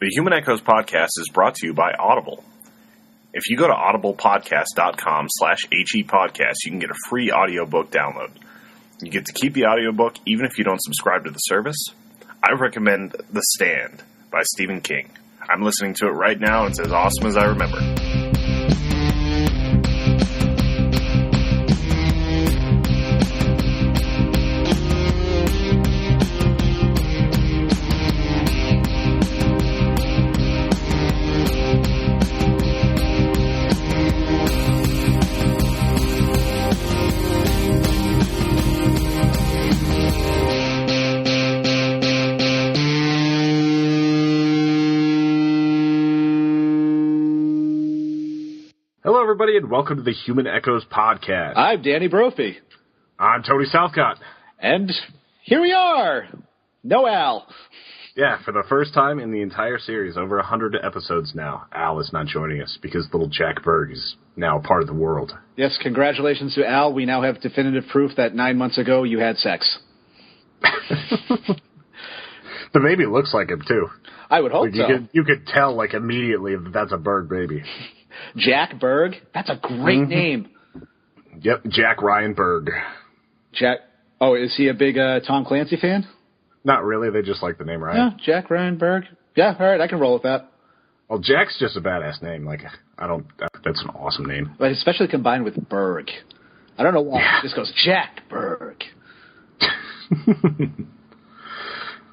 The Human Echoes podcast is brought to you by Audible. If you go to audiblepodcast.com/HEpodcast, you can get a free audiobook download. You get to keep the audiobook even if you don't subscribe to the service. I recommend The Stand by Stephen King. I'm listening to it right now. It's as awesome as I remember. Everybody, and welcome to the Human Echoes podcast. I'm Danny Brophy. I'm Tony Southcott. And here we are. No Al. Yeah, for the first time in the entire series, over 100 episodes now, Al is not joining us because little Jack Berg is now a part of the world. Yes, congratulations to Al. We now have definitive proof that 9 months ago you had sex. The baby looks like him, too. I would hope so. You could tell, immediately that that's a Berg baby. Jack Berg? That's a great name. Yep, Jack Ryan Berg. Jack. Oh, is he a big Tom Clancy fan? Not really. They just like the name Ryan. Yeah, Jack Ryan Berg. Yeah, all right, I can roll with that. Well, Jack's just a badass name. That's an awesome name. But especially combined with Berg. I don't know why. Yeah. It just goes Jack Berg.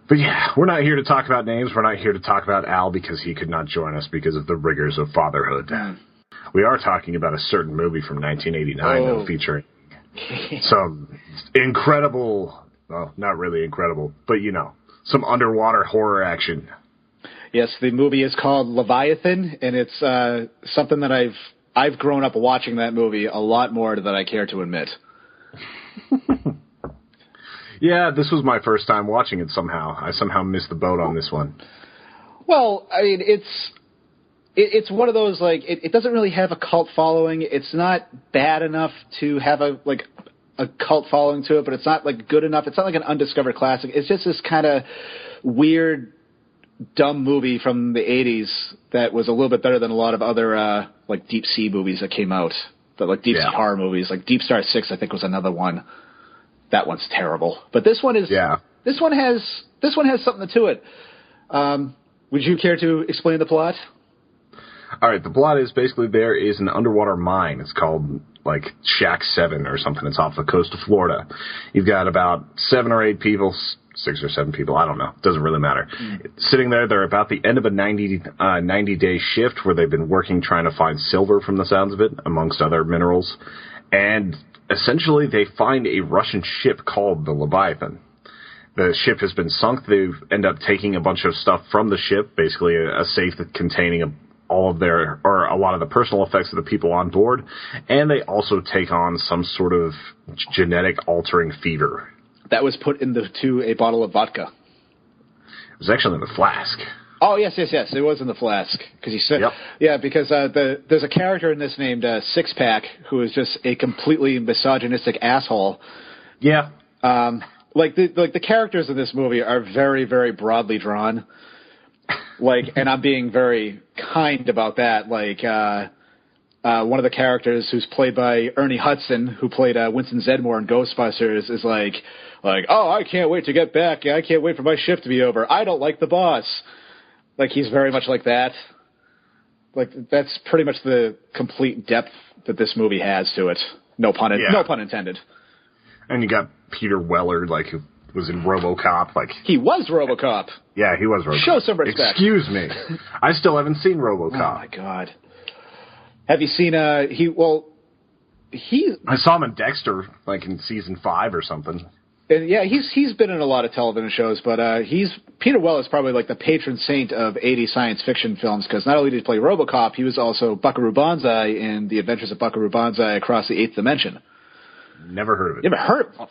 But yeah, we're not here to talk about names. We're not here to talk about Al because he could not join us because of the rigors of fatherhood. We are talking about a certain movie from 1989, though, featuring some incredible, well, not really incredible, but some underwater horror action. Yes, the movie is called Leviathan, and it's something that I've grown up watching that movie a lot more than I care to admit. Yeah, this was my first time watching it somehow. I somehow missed the boat on this one. Well, I mean, it's one of those, it doesn't really have a cult following. It's not bad enough to have a cult following to it, but it's not, good enough. It's not like an undiscovered classic. It's just this kind of weird, dumb movie from the 80s that was a little bit better than a lot of other, deep sea movies that came out. Deep sea horror movies. Deep Star 6, I think, was another one. That one's terrible, but this one is. Yeah. This one has something to it. Would you care to explain the plot? All right, the plot is basically there is an underwater mine. It's called Shack 7 or something. It's off the coast of Florida. You've got about 7 or 8 people, 6 or 7 people. I don't know. Doesn't really matter. Sitting there, they're about the end of a 90-day shift where they've been working trying to find silver from the sounds of it, amongst other minerals, and essentially, they find a Russian ship called the Leviathan. The ship has been sunk. They end up taking a bunch of stuff from the ship, basically a safe containing all of a lot of the personal effects of the people on board, and they also take on some sort of genetic altering fever. That was put into a bottle of vodka. It was actually in the flask. Oh, yes. It was in the flask. Because he said, yep. Yeah, because there's a character in this named Six Pack who is just a completely misogynistic asshole. Yeah. The characters in this movie are very, very broadly drawn. And I'm being very kind about that. One of the characters who's played by Ernie Hudson, who played Winston Zeddemore in Ghostbusters, is oh, I can't wait to get back. I can't wait for my shift to be over. I don't like the boss. He's very much like that. That's pretty much the complete depth that this movie has to it. No pun intended. And you got Peter Weller, who was in RoboCop. He was RoboCop. Yeah, he was RoboCop. Show some respect. Excuse me. I still haven't seen RoboCop. Oh, my God. Have you seen, I saw him in Dexter, in season 5 or something. And yeah, he's been in a lot of television shows, but Peter Weller is probably the patron saint of 80s science fiction films, because not only did he play RoboCop, he was also Buckaroo Banzai in The Adventures of Buckaroo Banzai Across the Eighth Dimension. Never heard of it. Never heard of it?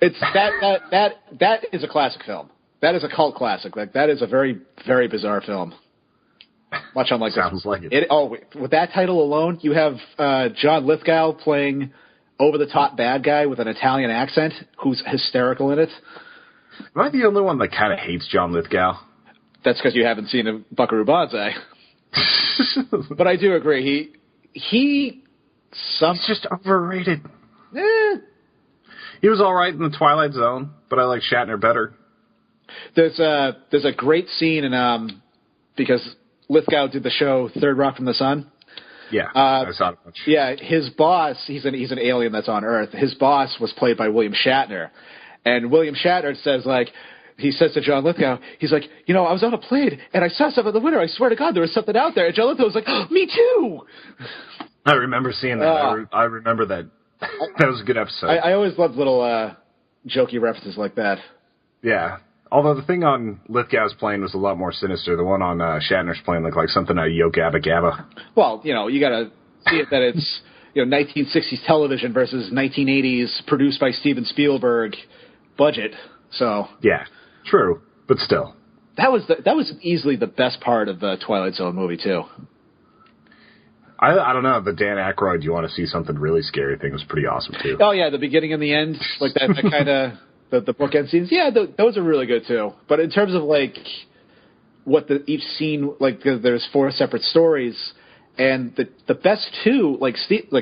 It's that is a classic film. That is a cult classic. That is a very, very bizarre film. Much unlike Sounds like it. With that title alone, you have John Lithgow playing over-the-top bad guy with an Italian accent who's hysterical in it. Am I the only one that kind of hates John Lithgow? That's because you haven't seen a Buckaroo Banzai. But I do agree. He's just overrated. He was all right in the Twilight Zone, but I like Shatner better. There's a great scene in because Lithgow did the show Third Rock from the Sun. Yeah, I saw it. Yeah, his boss, he's an alien that's on Earth. His boss was played by William Shatner, and William Shatner says he says to John Lithgow, he's like, I was on a plane and I saw something in the winter. I swear to God, there was something out there. And John Lithgow was like, oh, me too. I remember seeing that. I remember that. That was a good episode. I always loved little jokey references like that. Yeah. Although the thing on Lithgow's plane was a lot more sinister. The one on Shatner's plane looked like something out of Yo Gabba Gabba. Well, you got to see it that it's 1960s television versus 1980s produced by Steven Spielberg budget. So yeah, true, but still, that was easily the best part of the Twilight Zone movie too. I don't know, the Dan Aykroyd, you want to see something really scary thing was pretty awesome too. Oh yeah, the beginning and the end, like that kind of. The bookend scenes, yeah, those are really good too. But in terms of what each scene, there's 4 separate stories, and the best 2,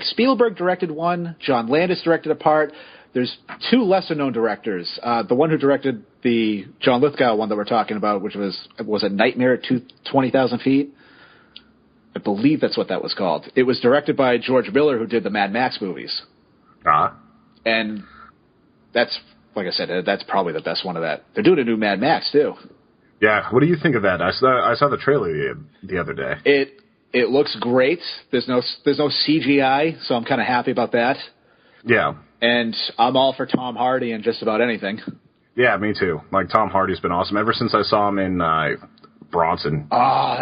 Spielberg directed one, John Landis directed a part. There's 2 lesser known directors. The one who directed the John Lithgow one that we're talking about, which was a Nightmare at 20,000 feet. I believe that's what that was called. It was directed by George Miller, who did the Mad Max movies. And that's. Like I said, that's probably the best one of that. They're doing a new Mad Max too. Yeah, what do you think of that? I saw the trailer the other day. It looks great. There's no CGI, so I'm kind of happy about that. Yeah. And I'm all for Tom Hardy in just about anything. Yeah, me too. Tom Hardy's been awesome ever since I saw him in Bronson. Oh,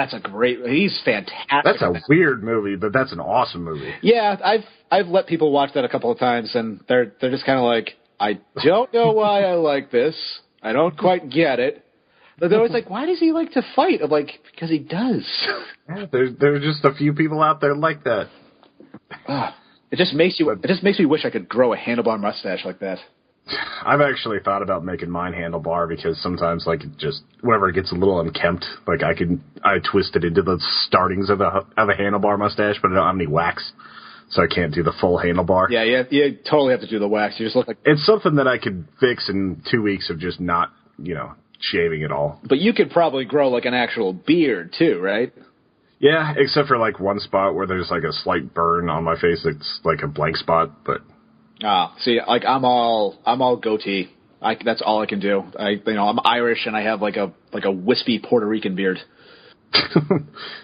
he's fantastic. That's a weird movie, but that's an awesome movie. Yeah, I've let people watch that a couple of times, and they're just kind of like, I don't know why I like this. I don't quite get it. But they're always like, why does he like to fight? I'm like, because he does. Yeah, there's just a few people out there like that. It just makes me wish I could grow a handlebar mustache like that. I've actually thought about making mine handlebar because sometimes whenever it gets a little unkempt, I twist it into the startings of a handlebar mustache, but I don't have any wax. So I can't do the full handlebar. Yeah, you totally have to do the wax. You just look like... It's something that I could fix in 2 weeks of just not, shaving it all. But you could probably grow an actual beard too, right? Yeah, except for one spot where there's a slight burn on my face. It's a blank spot, but... See, I'm all goatee. That's all I can do. I'm Irish and I have a wispy Puerto Rican beard.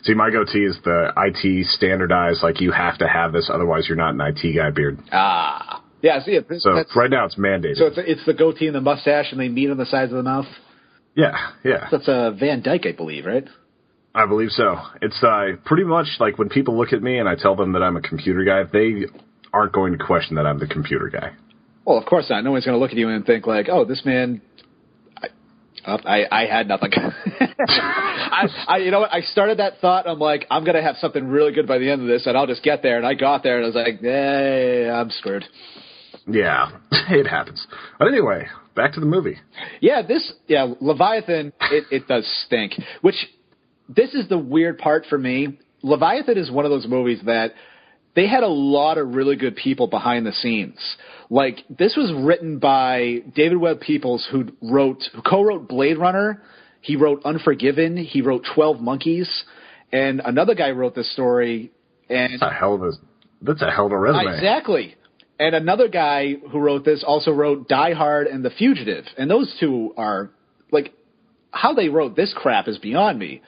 See, my goatee is the IT standardized, you have to have this, otherwise you're not an IT guy beard. Yeah, see, so right now it's mandated. So it's the goatee and the mustache, and they meet on the sides of the mouth? Yeah. That's Van Dyke, I believe, right? I believe so. It's pretty much when people look at me and I tell them that I'm a computer guy, they aren't going to question that I'm the computer guy. Well, of course not. No one's going to look at you and think oh, this man... I had nothing. You know what? I started that thought. I'm like, I'm going to have something really good by the end of this, and I'll just get there. And I got there, and I was like, hey, I'm screwed. Yeah, it happens. But anyway, back to the movie. Yeah, Leviathan, it does stink. This is the weird part for me. Leviathan is one of those movies that they had a lot of really good people behind the scenes. This was written by David Webb Peoples, who co-wrote Blade Runner. He wrote Unforgiven. He wrote 12 Monkeys. And another guy wrote this story. And that's a hell of a resume. Exactly. And another guy who wrote this also wrote Die Hard and The Fugitive. And those two are, how they wrote this crap is beyond me.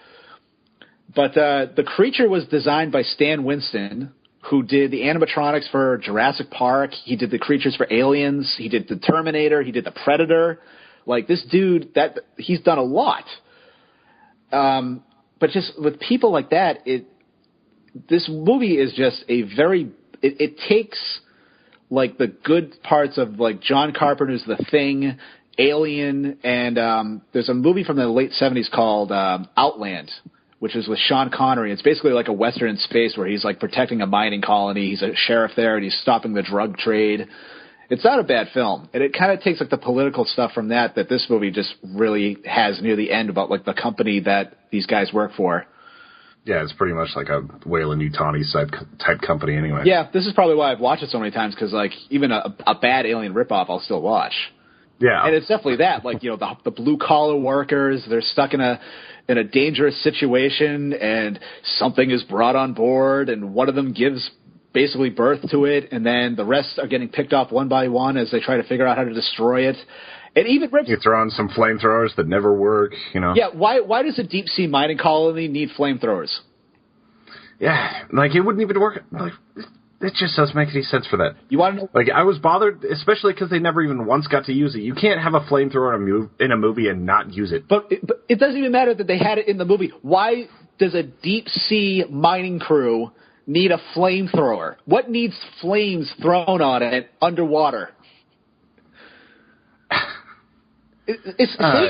But the creature was designed by Stan Winston, who did the animatronics for Jurassic Park. He did the creatures for Aliens. He did the Terminator. He did the Predator. This dude, he's done a lot. But just with people like that, this movie is just it takes the good parts of John Carpenter's The Thing, Alien, and there's a movie from the late 70s called Outland, which is with Sean Connery. It's basically a Western in space where he's protecting a mining colony. He's a sheriff there, and he's stopping the drug trade. It's not a bad film, and it kind of takes like the political stuff from that this movie just really has near the end about like the company that these guys work for. Yeah, it's pretty much like a Weyland-Yutani type company anyway. Yeah, this is probably why I've watched it so many times, because like even a bad Alien ripoff I'll still watch. Yeah. And it's definitely that, like, you know, the blue-collar workers, they're stuck in a dangerous situation, and something is brought on board, and one of them gives basically birth to it, and then the rest are getting picked off one by one as they try to figure out how to destroy it. It even rips... You throw on some flamethrowers that never work, you know. Yeah, why does a deep-sea mining colony need flamethrowers? Yeah, like, it wouldn't even work. Like, it just doesn't make any sense for that. You want to know? Like, I was bothered, especially because they never even once got to use it. You can't have a flamethrower in a movie and not use it. But it doesn't even matter that they had it in the movie. Why does a deep-sea mining crew need a flamethrower? What needs flames thrown on it underwater? There's no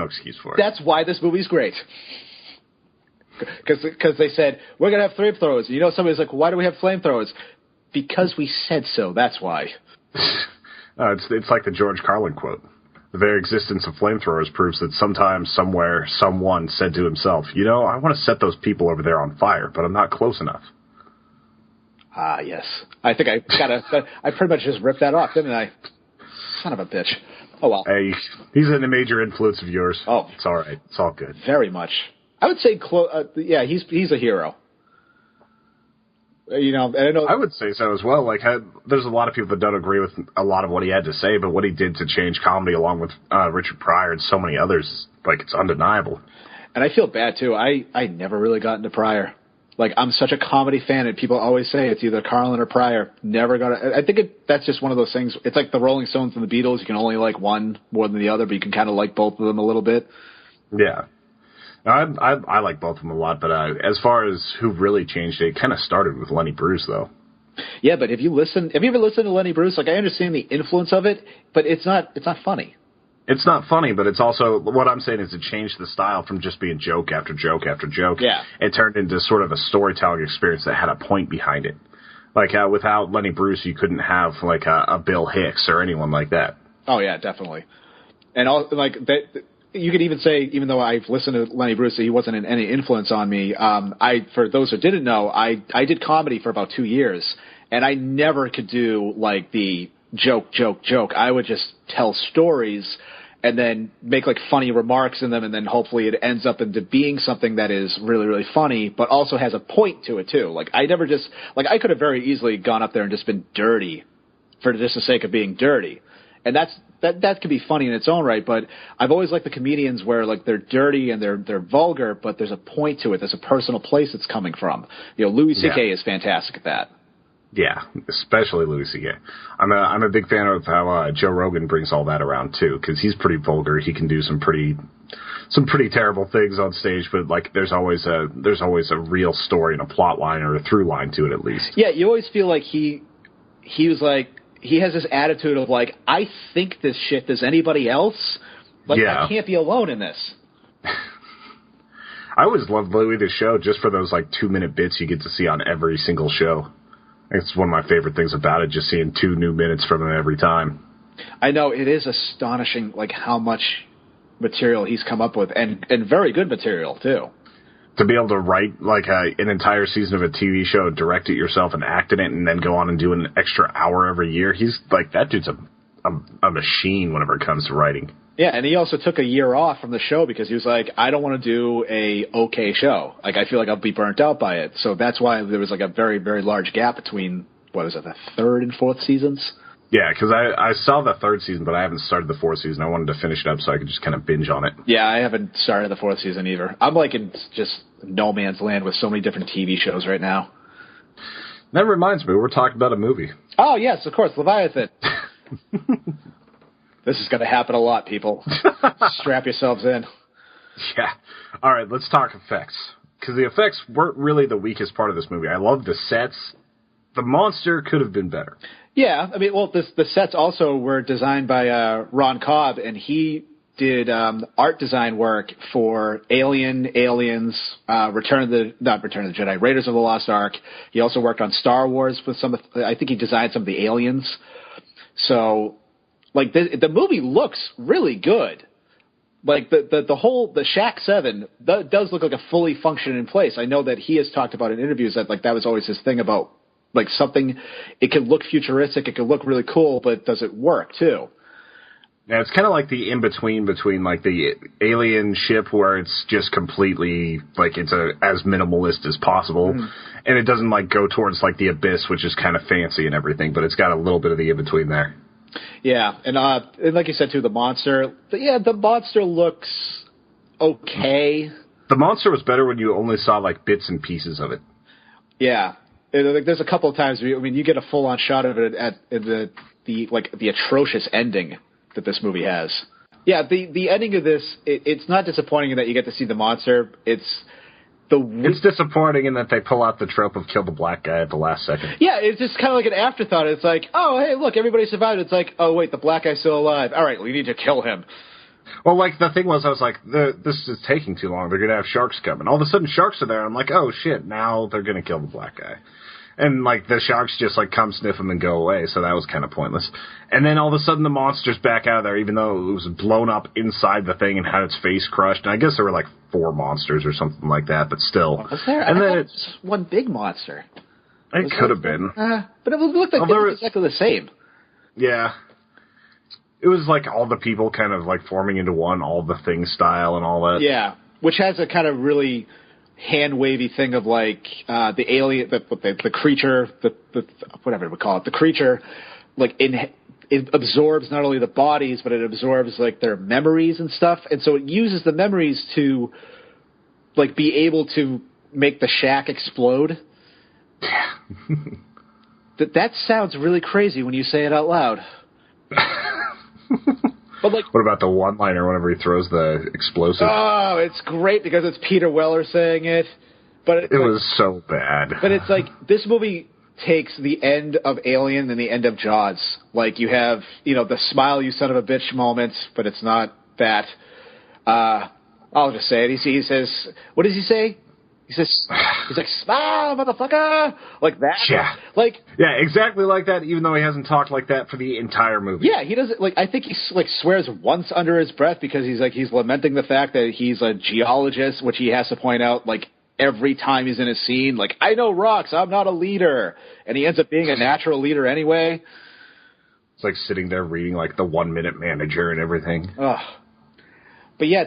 excuse for it. That's why this movie's great. Because they said, we're going to have flamethrowers. You know, somebody's like, why do we have flamethrowers? Because we said so, that's why. It's like the George Carlin quote. The very existence of flamethrowers proves that sometime, somewhere, someone said to himself, you know, I want to set those people over there on fire, but I'm not close enough. Ah, yes. I think I pretty much just ripped that off, didn't I? Son of a bitch. Oh, well. Hey, he's a major influence of yours. Oh. It's all right. It's all good. Very much. I would say, yeah, he's a hero. You know, I know. I would say so as well. Like, there's a lot of people that don't agree with a lot of what he had to say, but what he did to change comedy, along with Richard Pryor and so many others, like, it's undeniable. And I feel bad too. I never really got into Pryor. Like, I'm such a comedy fan, and people always say it's either Carlin or Pryor. Never got. I think that's just one of those things. It's like the Rolling Stones and the Beatles. You can only like one more than the other, but you can kind of like both of them a little bit. Yeah. No, I like both of them a lot, but as far as who really changed it kind of started with Lenny Bruce, though. Yeah, but have you ever listened to Lenny Bruce? Like, I understand the influence of it, but it's not funny. It's not funny, but it's also, what I'm saying is it changed the style from just being joke after joke after joke. Yeah. It turned into sort of a storytelling experience that had a point behind it. Like, without Lenny Bruce, you couldn't have, like, a Bill Hicks or anyone like that. Oh, yeah, definitely. And, like, you could even say, even though I've listened to Lenny Bruce, he wasn't any influence on me. For those who didn't know, I did comedy for about 2 years, and I never could do, like, the joke. I would just tell stories and then make, like, funny remarks in them, and then hopefully it ends up into being something that is really, really funny, but also has a point to it, too. Like, I never just, like, I could have very easily gone up there and just been dirty for just the sake of being dirty. And that could be funny in its own right, but I've always liked the comedians where, like, they're dirty and they're vulgar, but there's a point to it. There's a personal place it's coming from. You know, Louis C.K. is fantastic at that. Yeah, especially Louis C.K. I'm a big fan of how Joe Rogan brings all that around too, because he's pretty vulgar. He can do some pretty terrible things on stage, but like there's always a real story and a plot line or a through line to it at least. Yeah, you always feel like he was like, he has this attitude of like, I think this shit. Does anybody else? Like, yeah. I can't be alone in this. I always loved Louis the show just for those like 2-minute bits you get to see on every single show. It's one of my favorite things about it, just seeing 2 new minutes from him every time. I know, it is astonishing, like, how much material he's come up with, and very good material, too. To be able to write, like, an entire season of a TV show, direct it yourself and act in it, and then go on and do an extra hour every year, he's, like, that dude's a machine whenever it comes to writing. Yeah, and he also took a year off from the show because he was like, I don't want to do a okay show. Like, I feel like I'll be burnt out by it. So that's why there was like a very, very large gap between, what is it, the 3rd and 4th seasons? Yeah, because I saw the 3rd season, but I haven't started the 4th season. I wanted to finish it up so I could just kind of binge on it. Yeah, I haven't started the 4th season either. I'm like in just no man's land with so many different TV shows right now. That reminds me, we're talking about a movie. Oh, yes, of course, Leviathan. This is going to happen a lot, people. Strap yourselves in. Yeah. All right, let's talk effects. Because the effects weren't really the weakest part of this movie. I love the sets. The monster could have been better. Yeah, I mean, well, the sets also were designed by Ron Cobb, and he did art design work for Alien, Aliens, Return of the Jedi, Raiders of the Lost Ark. He also worked on Star Wars with I think he designed some of the aliens. So, like, the movie looks really good. Like, the Shack 7 does look like a fully functioning place. I know that he has talked about in interviews that, like, that was always his thing about, like, something, it can look futuristic, it can look really cool, but does it work, too? Yeah, it's kind of like the in-between between, like, the alien ship where it's just completely, like, it's as minimalist as possible, and it doesn't, like, go towards, like, the Abyss, which is kind of fancy and everything, but it's got a little bit of the in-between there. Yeah, and like you said, too, the monster, the monster looks okay. The monster was better when you only saw, like, bits and pieces of it. Yeah. Like, there's a couple of times, you get a full-on shot of it at the atrocious ending that this movie has. Yeah, the ending of this, it's not disappointing in that you get to see the monster. It's disappointing in that they pull out the trope of kill the black guy at the last second. Yeah, it's just kind of like an afterthought. It's like, oh, hey, look, everybody survived. It's like, oh, wait, the black guy's still alive. All right, we need to kill him. Well, like, the thing was, I was like, this is taking too long. They're going to have sharks coming. All of a sudden, sharks are there. I'm like, oh, shit, now they're going to kill the black guy. And, like, the sharks just, like, come sniff him and go away, so that was kind of pointless. And then all of a sudden the monster's back out of there, even though it was blown up inside the thing and had its face crushed. And I guess there were, like, 4 monsters or something like that, but still. Was there? And then it's one big monster. It could have been. But it looked like they were exactly the same. Yeah. It was, like, all the people kind of, like, forming into one, all the thing style and all that. Yeah, which has a kind of really hand-wavy thing of, like, the alien, the creature, whatever we call it, the creature, like, it absorbs not only the bodies, but it absorbs, like, their memories and stuff. And so it uses the memories to, like, be able to make the shack explode. That sounds really crazy when you say it out loud. But, like, what about the one-liner whenever he throws the explosive? Oh, it's great because it's Peter Weller saying it. But it was so bad. But it's like, this movie takes the end of Alien and the end of Jaws. Like, you have, the smile you son of a bitch moment, but it's not that. I'll just say it. He says, what does he say? He's like, smile, motherfucker! Like that. Yeah. Yeah, exactly like that, even though he hasn't talked like that for the entire movie. Yeah, he doesn't, like, I think he, like, swears once under his breath because he's lamenting the fact that he's a geologist, which he has to point out, like, every time he's in a scene. Like, I know rocks, I'm not a leader. And he ends up being a natural leader anyway. It's like sitting there reading, like, the 1-minute manager and everything. Ugh. But yeah,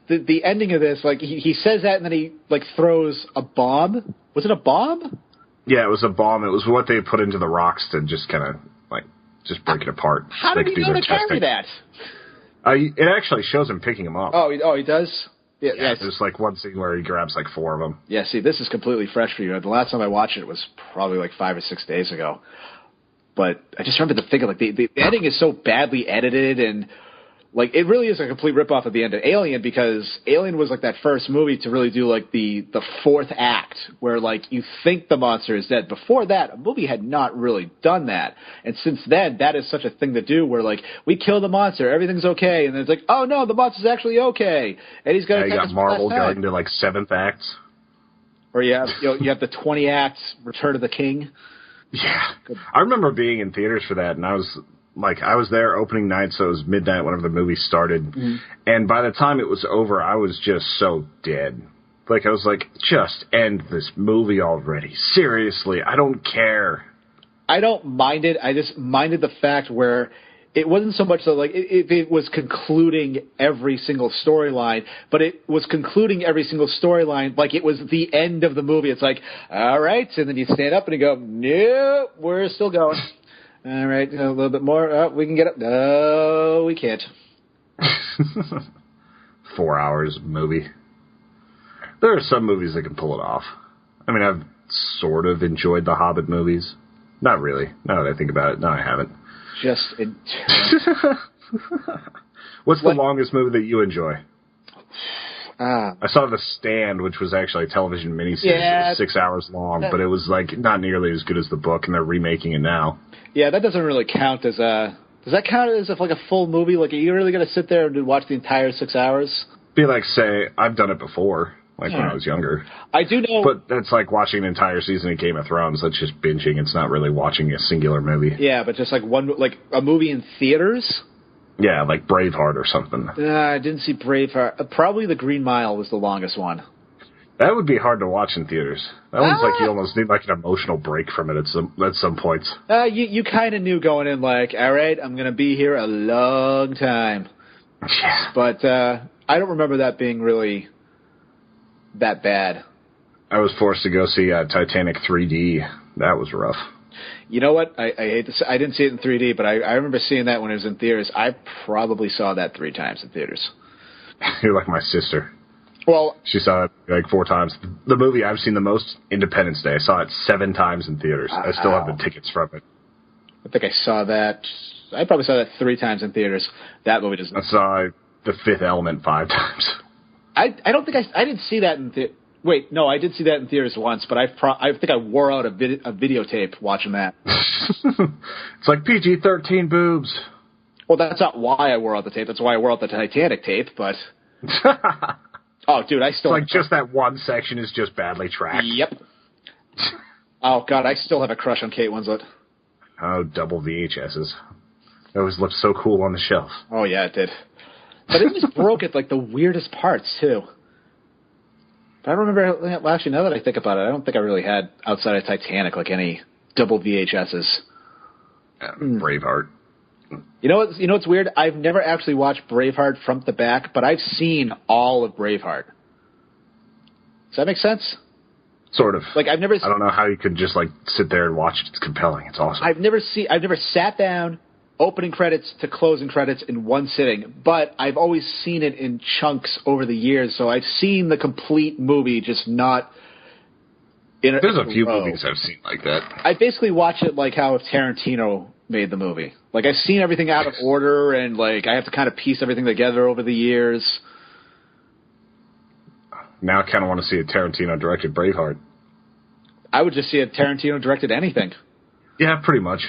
the ending of this, like, he says that and then he, like, throws a bomb. Was it a bomb? Yeah, it was a bomb. It was what they put into the rocks to just kind of, like, just break it apart. How did he know to carry that? It actually shows him picking them up. Oh, he does? Yeah, there's, like, one scene where he grabs, like, 4 of them. Yeah, see, this is completely fresh for you. The last time I watched it was probably, like, 5 or 6 days ago. But I just remember the thing, like, the ending is so badly edited and... Like, it really is a complete ripoff of the end of Alien because Alien was, like, that first movie to really do, like, the fourth act where, like, you think the monster is dead. Before that, a movie had not really done that. And since then, that is such a thing to do where, like, we kill the monster, everything's okay. And then it's like, oh, no, the monster's actually okay. And he's going to you got Marvel going to, like, 7th acts. Or you have the 20 acts Return of the King. Yeah. I remember being in theaters for that, and I was there opening night, so it was midnight whenever the movie started. Mm-hmm. And by the time it was over, I was just so dead. Like, I was like, just end this movie already. Seriously, I don't care. I don't mind it. I just minded the fact where it wasn't so much that, like, it was concluding every single storyline, but it was concluding every single storyline like it was the end of the movie. It's like, all right, and then you stand up and you go, no, we're still going. All right, a little bit more. Oh, we can get up. No, we can't. 4 hours movie. There are some movies that can pull it off. I mean, I've sort of enjoyed the Hobbit movies. Not really. Now that I think about it, no, I haven't. What's the longest movie that you enjoy? I saw The Stand, which was actually a television miniseries. Yeah, it was 6 hours long, but it was like not nearly as good as the book, and they're remaking it now. Yeah, that doesn't really count as a Does that count as if like a full movie? Like, are you really going to sit there and watch the entire 6 hours? Be like, say, I've done it before, like when I was younger. I do know. But that's like watching an entire season of Game of Thrones. That's just binging. It's not really watching a singular movie. Yeah, but just like a movie in theaters? Yeah, like Braveheart or something. I didn't see Braveheart. Probably The Green Mile was the longest one. That would be hard to watch in theaters. That one's like you almost need like an emotional break from it at some points. You kind of knew going in like, all right, I'm going to be here a long time. Yeah. But I don't remember that being really that bad. I was forced to go see Titanic 3D. That was rough. You know what? I hate to say, I didn't see it in 3D, but I remember seeing that when it was in theaters. I probably saw that 3 times in theaters. You're like my sister. Well, she saw it like 4 times. The movie I've seen the most, Independence Day. I saw it 7 times in theaters. I still have the tickets from it. I think I saw that. I probably saw that 3 times in theaters. That movie doesn't. I saw The Fifth Element 5 times. I don't think I didn't see that in theaters. Wait, no, I did see that in theaters once, but I think I wore out a videotape watching that. It's like PG-13 boobs. Well, that's not why I wore out the tape. That's why I wore out the Titanic tape, but... Oh, dude, I still... It's like just that one section is just badly tracked. Yep. Oh, God, I still have a crush on Kate Winslet. Oh, double VHSs. It always looked so cool on the shelf. Oh, yeah, it did. But it just broke at, like, the weirdest parts, too. But I don't remember... Well, actually, now that I think about it, I don't think I really had, outside of Titanic, like, any double VHSs. Braveheart. You know what's weird? I've never actually watched Braveheart front to back, but I've seen all of Braveheart. Does that make sense? Sort of. Like I don't know how you could just like sit there and watch it. It's compelling. It's awesome. I've never sat down, opening credits to closing credits in one sitting, but I've always seen it in chunks over the years. So I've seen the complete movie, just not. There's a few movies I've seen like that. I basically watch it like how if Tarantino made the movie. Like I've seen everything out of order, and like I have to kind of piece everything together over the years. Now I kind of want to see a Tarantino-directed Braveheart. I would just see a Tarantino-directed anything. Yeah, pretty much.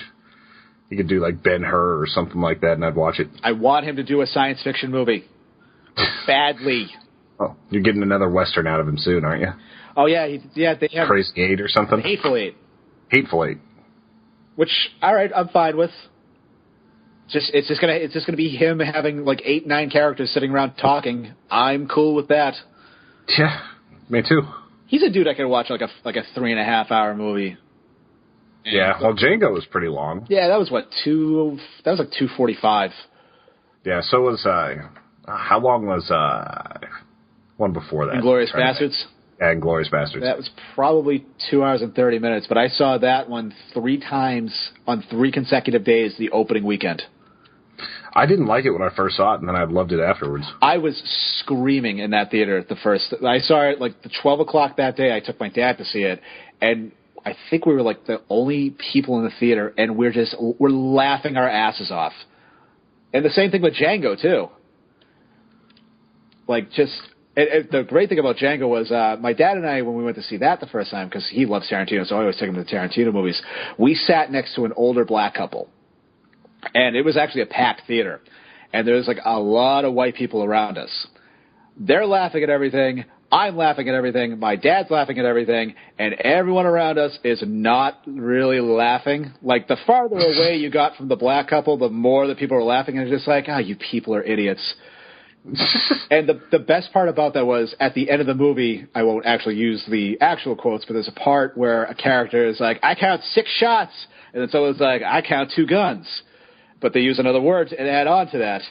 You could do like Ben-Hur or something like that, and I'd watch it. I want him to do a science fiction movie. Badly. Oh, you're getting another Western out of him soon, aren't you? Oh, yeah. They have Crazy 8 or something? Hateful Eight. Hateful Eight. Which, all right, I'm fine with. It's just gonna be him having like 8, 9 characters sitting around talking. I'm cool with that. Yeah, me too. He's a dude I could watch like a 3.5 hour movie. Yeah, well, Django was pretty long. Yeah, that was what that was like 2:45. Yeah, so was how long was one before that? Inglourious Bastards. Yeah, Inglourious Bastards. That was probably 2 hours and 30 minutes, but I saw that one 3 times on 3 consecutive days the opening weekend. I didn't like it when I first saw it, and then I loved it afterwards. I was screaming in that theater at the first. I saw it like the 12 o'clock that day. I took my dad to see it, and I think we were like the only people in the theater, and we're laughing our asses off. And the same thing with Django too. Like the great thing about Django was my dad and I, when we went to see that the first time, because he loves Tarantino, so I always take him to Tarantino movies, we sat next to an older black couple. And it was actually a packed theater. And there was like a lot of white people around us. They're laughing at everything. I'm laughing at everything. My dad's laughing at everything. And everyone around us is not really laughing. Like the farther away you got from the black couple, the more the people were laughing. And it's just like, you people are idiots. And the best part about that was at the end of the movie, I won't actually use the actual quotes, but there's a part where a character is like, I count 6 shots. And then someone's like, I count 2 guns. But they use another word and add on to that.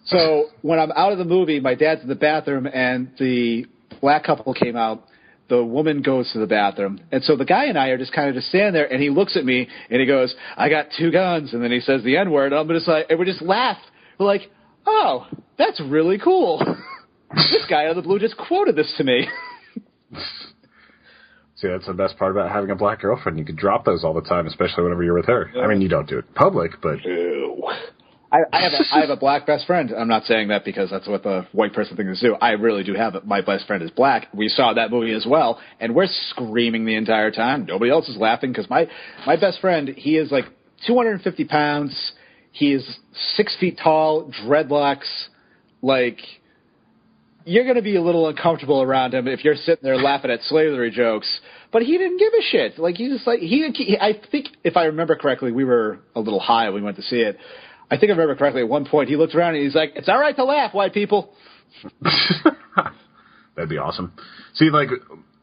So when I'm out of the movie, my dad's in the bathroom, and the black couple came out. The woman goes to the bathroom. And so the guy and I are just kind of just standing there, and he looks at me, and he goes, I got 2 guns. And then he says the N-word, and I'm just like, and we just laugh. We're like, oh, that's really cool. This guy out of the blue just quoted this to me. See, that's the best part about having a black girlfriend. You can drop those all the time, especially whenever you're with her. I mean, you don't do it in public, but... I have a black best friend. I'm not saying that because that's what the white person thinks to do. I really do have it. My best friend is black. We saw that movie as well, and we're screaming the entire time. Nobody else is laughing because my best friend, he is like 250 pounds. He is 6 feet tall, dreadlocks. Like, you're going to be a little uncomfortable around him if you're sitting there laughing at slavery jokes. But he didn't give a shit. Like, he's just like, I think, if I remember correctly, we were a little high when we went to see it. I think I remember correctly, at one point, he looked around and he's like, it's all right to laugh, white people. That'd be awesome. See, like,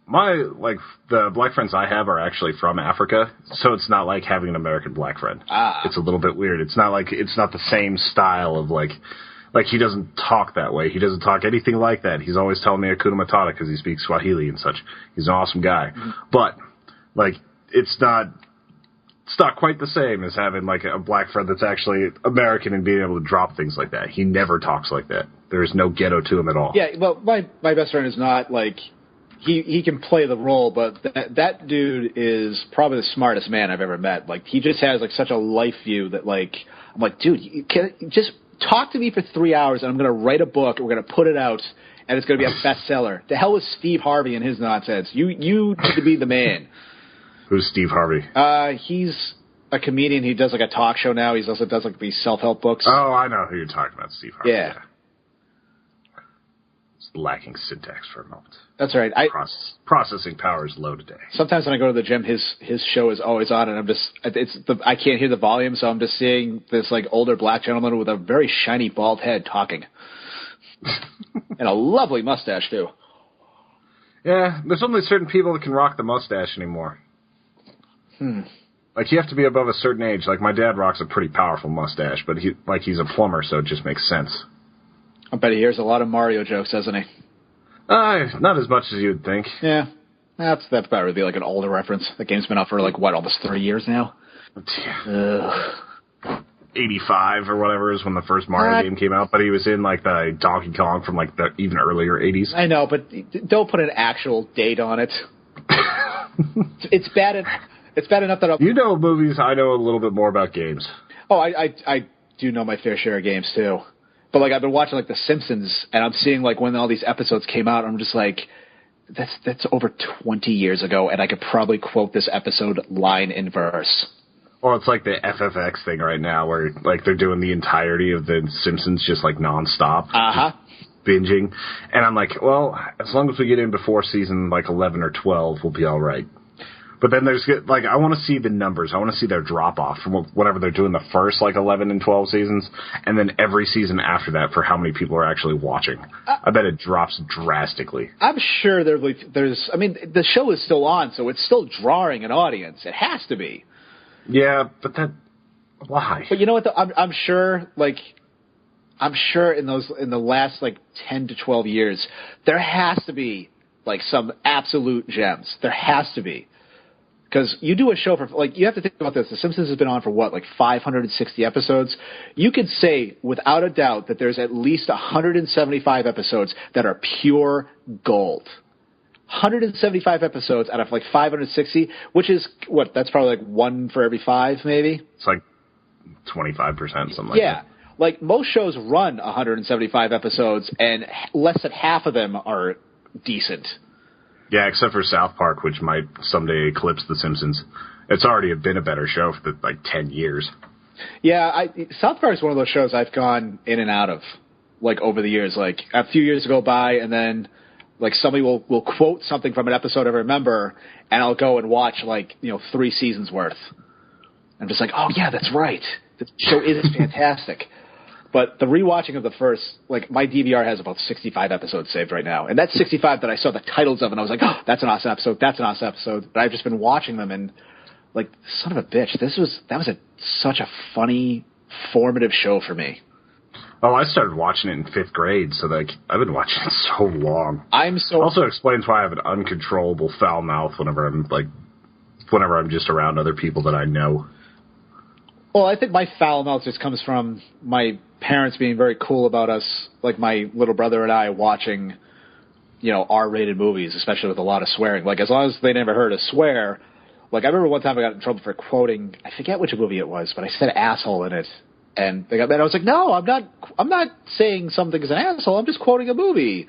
the black friends I have are actually from Africa, so it's not like having an American black friend. It's a little bit weird. It's not the same style of, like, he doesn't talk that way. He doesn't talk anything like that. He's always telling me Hakuna Matata because he speaks Swahili and such. He's an awesome guy. Mm-hmm. But, like, it's not quite the same as having, like, a black friend that's actually American and being able to drop things like that. He never talks like that. There's no ghetto to him at all. Yeah, well, my best friend is not, like, he can play the role, but that dude is probably the smartest man I've ever met. Like, he just has, like, such a life view that, like, I'm like, dude, you just talk to me for 3 hours and I'm going to write a book and we're going to put it out and it's going to be a bestseller. The hell is Steve Harvey and his nonsense? You need to be the man. Who's Steve Harvey? He's a comedian. He does, like, a talk show now. He also does, like, these self-help books. Oh, I know who you're talking about, Steve Harvey. Yeah. It's lacking syntax for a moment. That's right. Processing power is low today. Sometimes when I go to the gym, his show is always on, and I can't hear the volume, so I'm just seeing this, like, older black gentleman with a very shiny bald head talking. And a lovely mustache, too. Yeah, there's only certain people that can rock the mustache anymore. Like, you have to be above a certain age. Like, my dad rocks a pretty powerful mustache, but he's a plumber, so it just makes sense. I bet he hears a lot of Mario jokes, doesn't he? Not as much as you'd think. Yeah. That's probably be like an older reference. The game's been out for, like, what, almost 30 years now? 85 or whatever is when the first Mario game came out, but he was in, like, the Donkey Kong from, like, the even earlier 80s. I know, but don't put an actual date on it. It's bad enough that You know movies, I know a little bit more about games. Oh, I do know my fair share of games, too. But, like, I've been watching, like, The Simpsons, and I'm seeing, like, when all these episodes came out, I'm just like, that's over 20 years ago, and I could probably quote this episode line in verse. Or it's like the FFX thing right now, where, like, they're doing the entirety of The Simpsons just, like, nonstop. Uh-huh. Binging. And I'm like, well, as long as we get in before season, like, 11 or 12, we'll be all right. But then there's, like, I want to see the numbers. I want to see their drop-off from whatever they're doing the first, like, 11 and 12 seasons, and then every season after that for how many people are actually watching. I bet it drops drastically. I'm sure there's... I mean, the show is still on, so it's still drawing an audience. It has to be. Yeah, but that... Why? But you know what, though? I'm sure, like... I'm sure in the last, like, 10 to 12 years, there has to be, like, some absolute gems. There has to be. Because you do a show for, like, you have to think about this. The Simpsons has been on for, what, like 560 episodes? You could say, without a doubt, that there's at least 175 episodes that are pure gold. 175 episodes out of, like, 560, which is, what, that's probably, like, 1 for every 5, maybe? It's like 25%, something like that. Yeah. Like, most shows run 175 episodes, and less than half of them are decent. Yeah, except for South Park, which might someday eclipse The Simpsons. It's already been a better show for, like, 10 years. Yeah, South Park is one of those shows I've gone in and out of, like, over the years. Like, a few years go by, and then, like, somebody will quote something from an episode I remember, and I'll go and watch, like, 3 seasons worth. I'm just like, oh, yeah, that's right. The show is fantastic. But the rewatching of the first, like, my DVR has about 65 episodes saved right now. And that's 65 that I saw the titles of, and I was like, oh, that's an awesome episode, that's an awesome episode. But I've just been watching them, and, like, son of a bitch, that was such a funny, formative show for me. Oh, I started watching it in 5th grade, so, like, I've been watching it so long. Also explains why I have an uncontrollable foul mouth whenever I'm just around other people that I know. Well, I think my foul mouth just comes from my parents being very cool about us, like my little brother and I, watching, R-rated movies, especially with a lot of swearing. Like, as long as they never heard us swear. Like, I remember one time I got in trouble for quoting, I forget which movie it was, but I said asshole in it. And they got mad. I was like, no, I'm not saying something is an asshole. I'm just quoting a movie.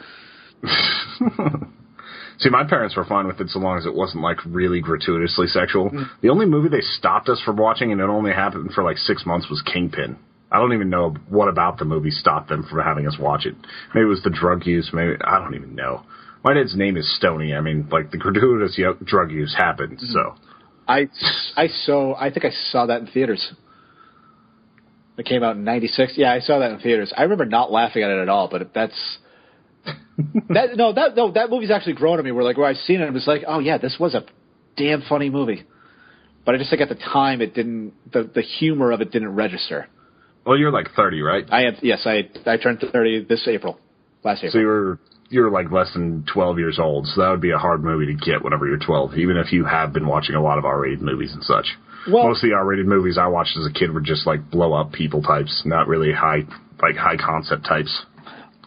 See, my parents were fine with it so long as it wasn't, like, really gratuitously sexual. Mm. The only movie they stopped us from watching, and it only happened for, like, 6 months, was Kingpin. I don't even know what about the movie stopped them from having us watch it. Maybe it was the drug use. Maybe I don't even know. My dad's name is Stoney. I mean, like, the gratuitous drug use happened, so. I think I saw that in theaters. It came out in 96. Yeah, I saw that in theaters. I remember not laughing at it at all, but that movie's actually grown on me. Where I've seen it, and it was like, oh yeah, this was a damn funny movie. But I just think at the time it didn't, the humor of it didn't register. Well, you're like 30, right? I am. Yes, I turned 30 last April. So you're like less than 12 years old, so that would be a hard movie to get whenever you're 12, even if you have been watching a lot of R-rated movies and such. Well, most of the R-rated movies I watched as a kid were just like blow up people types, not really high concept types.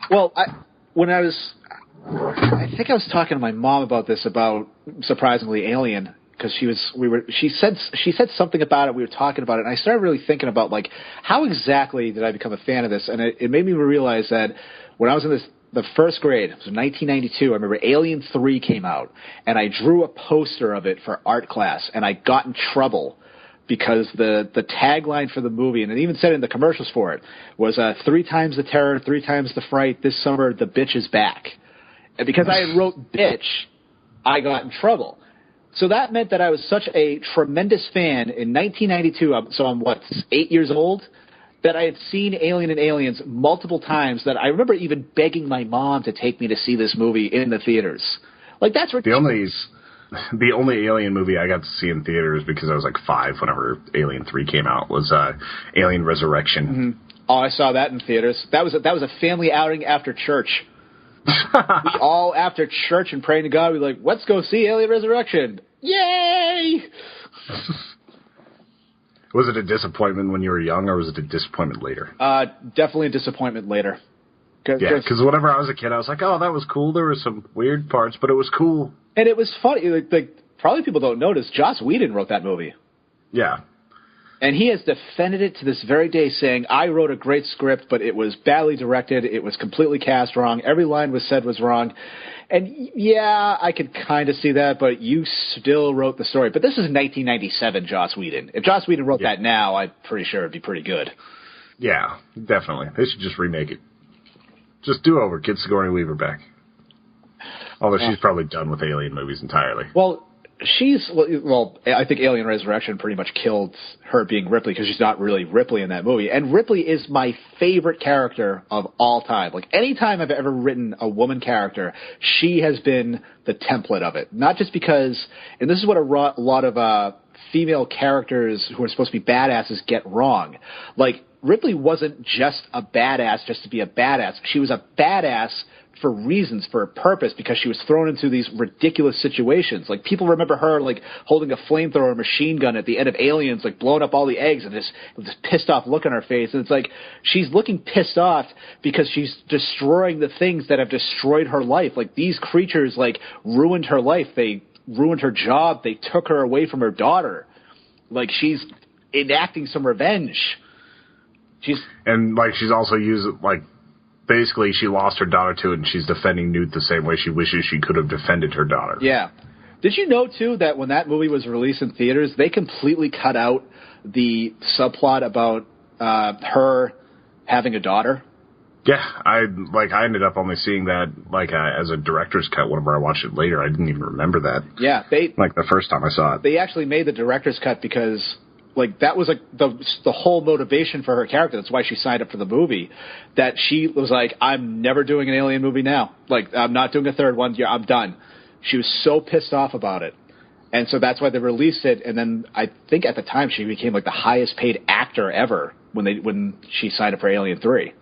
Well, I think I was talking to my mom about this, about surprisingly Alien, because she said something about it. We were talking about it, and I started really thinking about like how exactly did I become a fan of this, and it made me realize that when I was in the first grade, it was 1992. I remember Alien 3 came out, and I drew a poster of it for art class, and I got in trouble because the tagline for the movie, and it even said in the commercials for it, was 3 times the terror, 3 times the fright, this summer the bitch is back. And because I had wrote bitch, I got in trouble. So that meant that I was such a tremendous fan in 1992, so I'm 8 years old, that I had seen Alien and Aliens multiple times, that I remember even begging my mom to take me to see this movie in the theaters. Like, that's ridiculous. The only Alien movie I got to see in theaters, because I was like 5 whenever Alien 3 came out, was Alien Resurrection. Mm-hmm. Oh, I saw that in theaters. That was a family outing after church. We all, after church and praying to God, we were like, let's go see Alien Resurrection. Yay! Was it a disappointment when you were young, or was it a disappointment later? Definitely a disappointment later. Because whenever I was a kid, I was like, oh, that was cool. There were some weird parts, but it was cool. And it was funny. Like probably people don't notice, Joss Whedon wrote that movie. Yeah. And he has defended it to this very day, saying, I wrote a great script, but it was badly directed. It was completely cast wrong. Every line was said was wrong. And yeah, I could kind of see that, but you still wrote the story. But this is 1997 Joss Whedon. If Joss Whedon wrote that now, I'm pretty sure it'd be pretty good. Yeah, definitely. They should just remake it. Just do over. Get Sigourney Weaver back. Although she's probably done with Alien movies entirely. Well, I think Alien Resurrection pretty much killed her being Ripley, because she's not really Ripley in that movie. And Ripley is my favorite character of all time. Like, any time I've ever written a woman character, she has been the template of it. Not just because, and this is what a lot of female characters who are supposed to be badasses get wrong. Like, Ripley wasn't just a badass just to be a badass. She was a badass for reasons, for a purpose, because she was thrown into these ridiculous situations. Like, people remember her, like, holding a flamethrower machine gun at the end of Aliens, like, blowing up all the eggs, and this pissed off look on her face. And it's like, she's looking pissed off because she's destroying the things that have destroyed her life. Like, these creatures, like, ruined her life. They ruined her job. They took her away from her daughter. Like, she's enacting some revenge. She's also used, like, basically, she lost her daughter to it, and she's defending Newt the same way she wishes she could have defended her daughter. Yeah. Did you know, too, that when that movie was released in theaters, they completely cut out the subplot about her having a daughter? Yeah, I ended up only seeing that, as a director's cut whenever I watched it later. I didn't even remember that. Yeah. The first time I saw it. They actually made the director's cut because... that was the whole motivation for her character. That's why she signed up for the movie. That she was like, I'm never doing an Alien movie now. Like, I'm not doing a third one. Yeah, I'm done. She was so pissed off about it. And so that's why they released it. And then I think at the time she became like the highest paid actor ever when she signed up for Alien 3.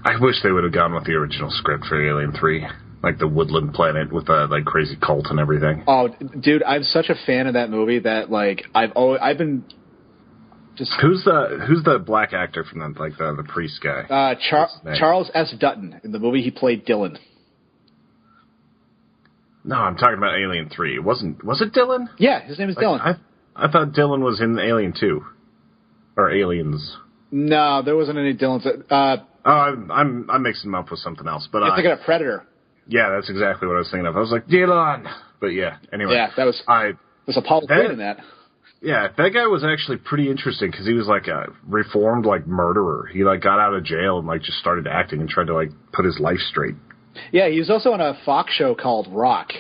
I wish they would have gone with the original script for Alien 3. Like the woodland planet with the crazy cult and everything. Oh, dude, I'm such a fan of that movie that I've been just. Who's the black actor from the priest guy? Charles S. Dutton. In the movie, he played Dylan. No, I'm talking about Alien 3. Was it Dylan? Yeah, his name is Dylan. I thought Dylan was in Alien 2 or Aliens. No, there wasn't any Dylans. I'm mixing them up with something else. But you're thinking of Predator. Yeah, that's exactly what I was thinking of. I was like, Dylan! But yeah, anyway. Yeah, was Apollo Creed in that. Yeah, that guy was actually pretty interesting because he was like a reformed like murderer. He like got out of jail and like just started acting and tried to like put his life straight. Yeah, he was also on a Fox show called Rock.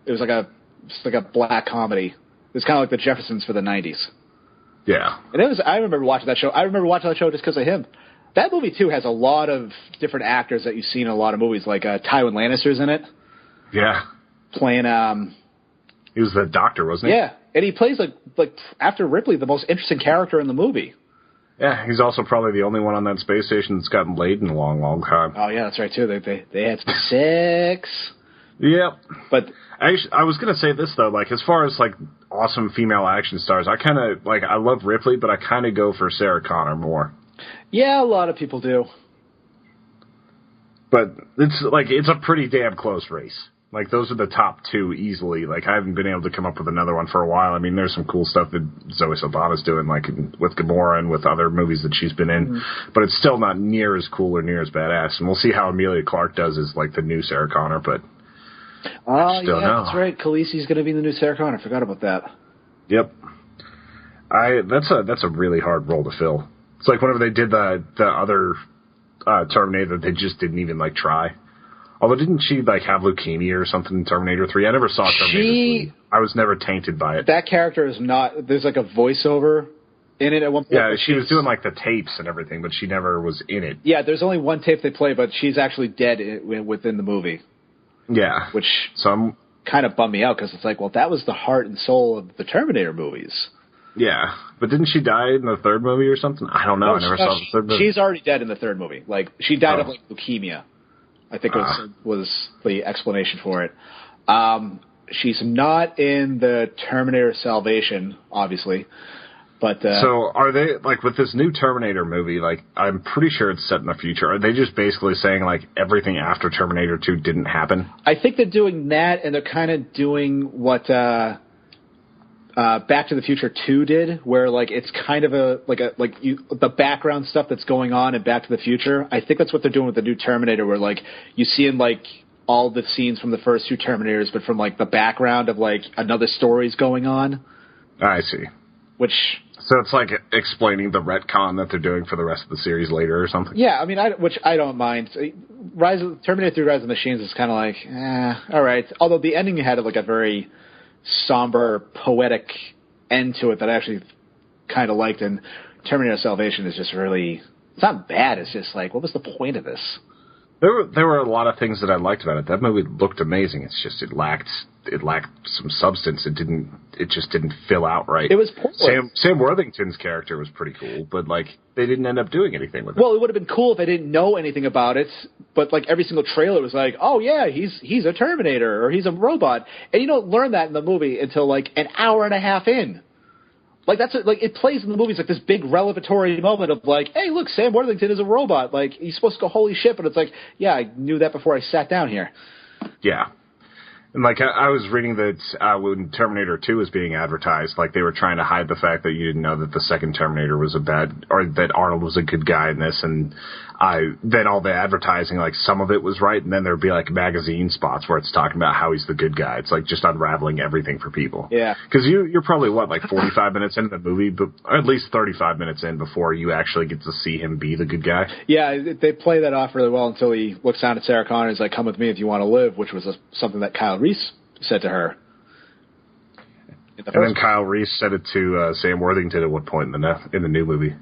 It was like a black comedy. It was kind of like the Jeffersons for the 90s. Yeah. And I remember watching that show. I remember watching that show just because of him. That movie, too, has a lot of different actors that you've seen in a lot of movies, like Tywin Lannister's in it. Yeah. Playing, he was the doctor, wasn't he? Yeah. And he plays, like after Ripley, the most interesting character in the movie. Yeah, he's also probably the only one on that space station that's gotten laid in a long, long time. Oh, yeah, that's right, too. They had some sex. Yep. But I was going to say this, though. Like, as far as, like, awesome female action stars, I kind of, like, I love Ripley, but I kind of go for Sarah Connor more. Yeah, a lot of people do. But it's a pretty damn close race. Like, those are the top two easily. Like, I haven't been able to come up with another one for a while. I mean, there's some cool stuff that Zoe Saldana's doing, like with Gamora and with other movies that she's been in. Mm-hmm. But it's still not near as cool or near as badass. And we'll see how Emilia Clarke does as, like, the new Sarah Connor, but I still know. That's right. Khaleesi's going to be the new Sarah Connor. I forgot about that. Yep. That's a really hard role to fill. It's like whenever they did the other Terminator, they just didn't even, like, try. Although, didn't she, like, have leukemia or something in Terminator 3? I never saw Terminator 3. I was never tainted by it. That character is not... There's, like, a voiceover in it at one point. Yeah, she was doing, like, the tapes and everything, but she never was in it. Yeah, there's only one tape they play, but she's actually dead within the movie. Yeah. Which kind of bummed me out, because it's like, well, that was the heart and soul of the Terminator movies. Yeah, but didn't she die in the third movie or something? I don't know. I never saw the third movie. She's already dead in the third movie. Like, she died of, like, leukemia. I think was the explanation for it. She's not in the Terminator Salvation, obviously. But so are they, like, with this new Terminator movie, like, I'm pretty sure it's set in the future. Are they just basically saying, like, everything after Terminator 2 didn't happen? I think they're doing that, and they're kind of doing what Back to the Future 2 did, where, like, it's kind of the background stuff that's going on in Back to the Future. I think that's what they're doing with the new Terminator, where, like, you see in, like, all the scenes from the first two Terminators, but from, like, the background of, like, another story's going on. I see. So it's like explaining the retcon that they're doing for the rest of the series later or something? Yeah, I mean, which I don't mind. Terminator 3 Rise of the Machines is kind of like, all right. Although the ending had, like, a very somber, poetic end to it that I actually kind of liked, and Terminator Salvation is just really... It's not bad, it's just like, what was the point of this? There were a lot of things that I liked about it. That movie looked amazing. It's just it lacked some substance. It just didn't fill out right. It was poor. Sam Worthington's character was pretty cool, but like they didn't end up doing anything with it. Well, it would have been cool if I didn't know anything about it, but like every single trailer was like, oh yeah, he's a Terminator or he's a robot, and you don't learn that in the movie until like an hour and a half in. Like it plays in the movies like this big revelatory moment of like, hey, look, Sam Worthington is a robot. Like he's supposed to go, holy shit, but it's like, yeah, I knew that before I sat down here. Yeah. And like I was reading that when Terminator 2 was being advertised, like they were trying to hide the fact that you didn't know that the second Terminator was or that Arnold was a good guy in this, and then all the advertising, like some of it was right, and then there'd be like magazine spots where it's talking about how he's the good guy. It's like just unraveling everything for people. Yeah. Because you're probably like 45 minutes into the movie, but or at least 35 minutes in before you actually get to see him be the good guy. Yeah, they play that off really well until he looks down at Sarah Connor and is like, "Come with me if you want to live," which was something that Kyle Reese said to her. And then Kyle Reese said it to Sam Worthington at one point in the new movie.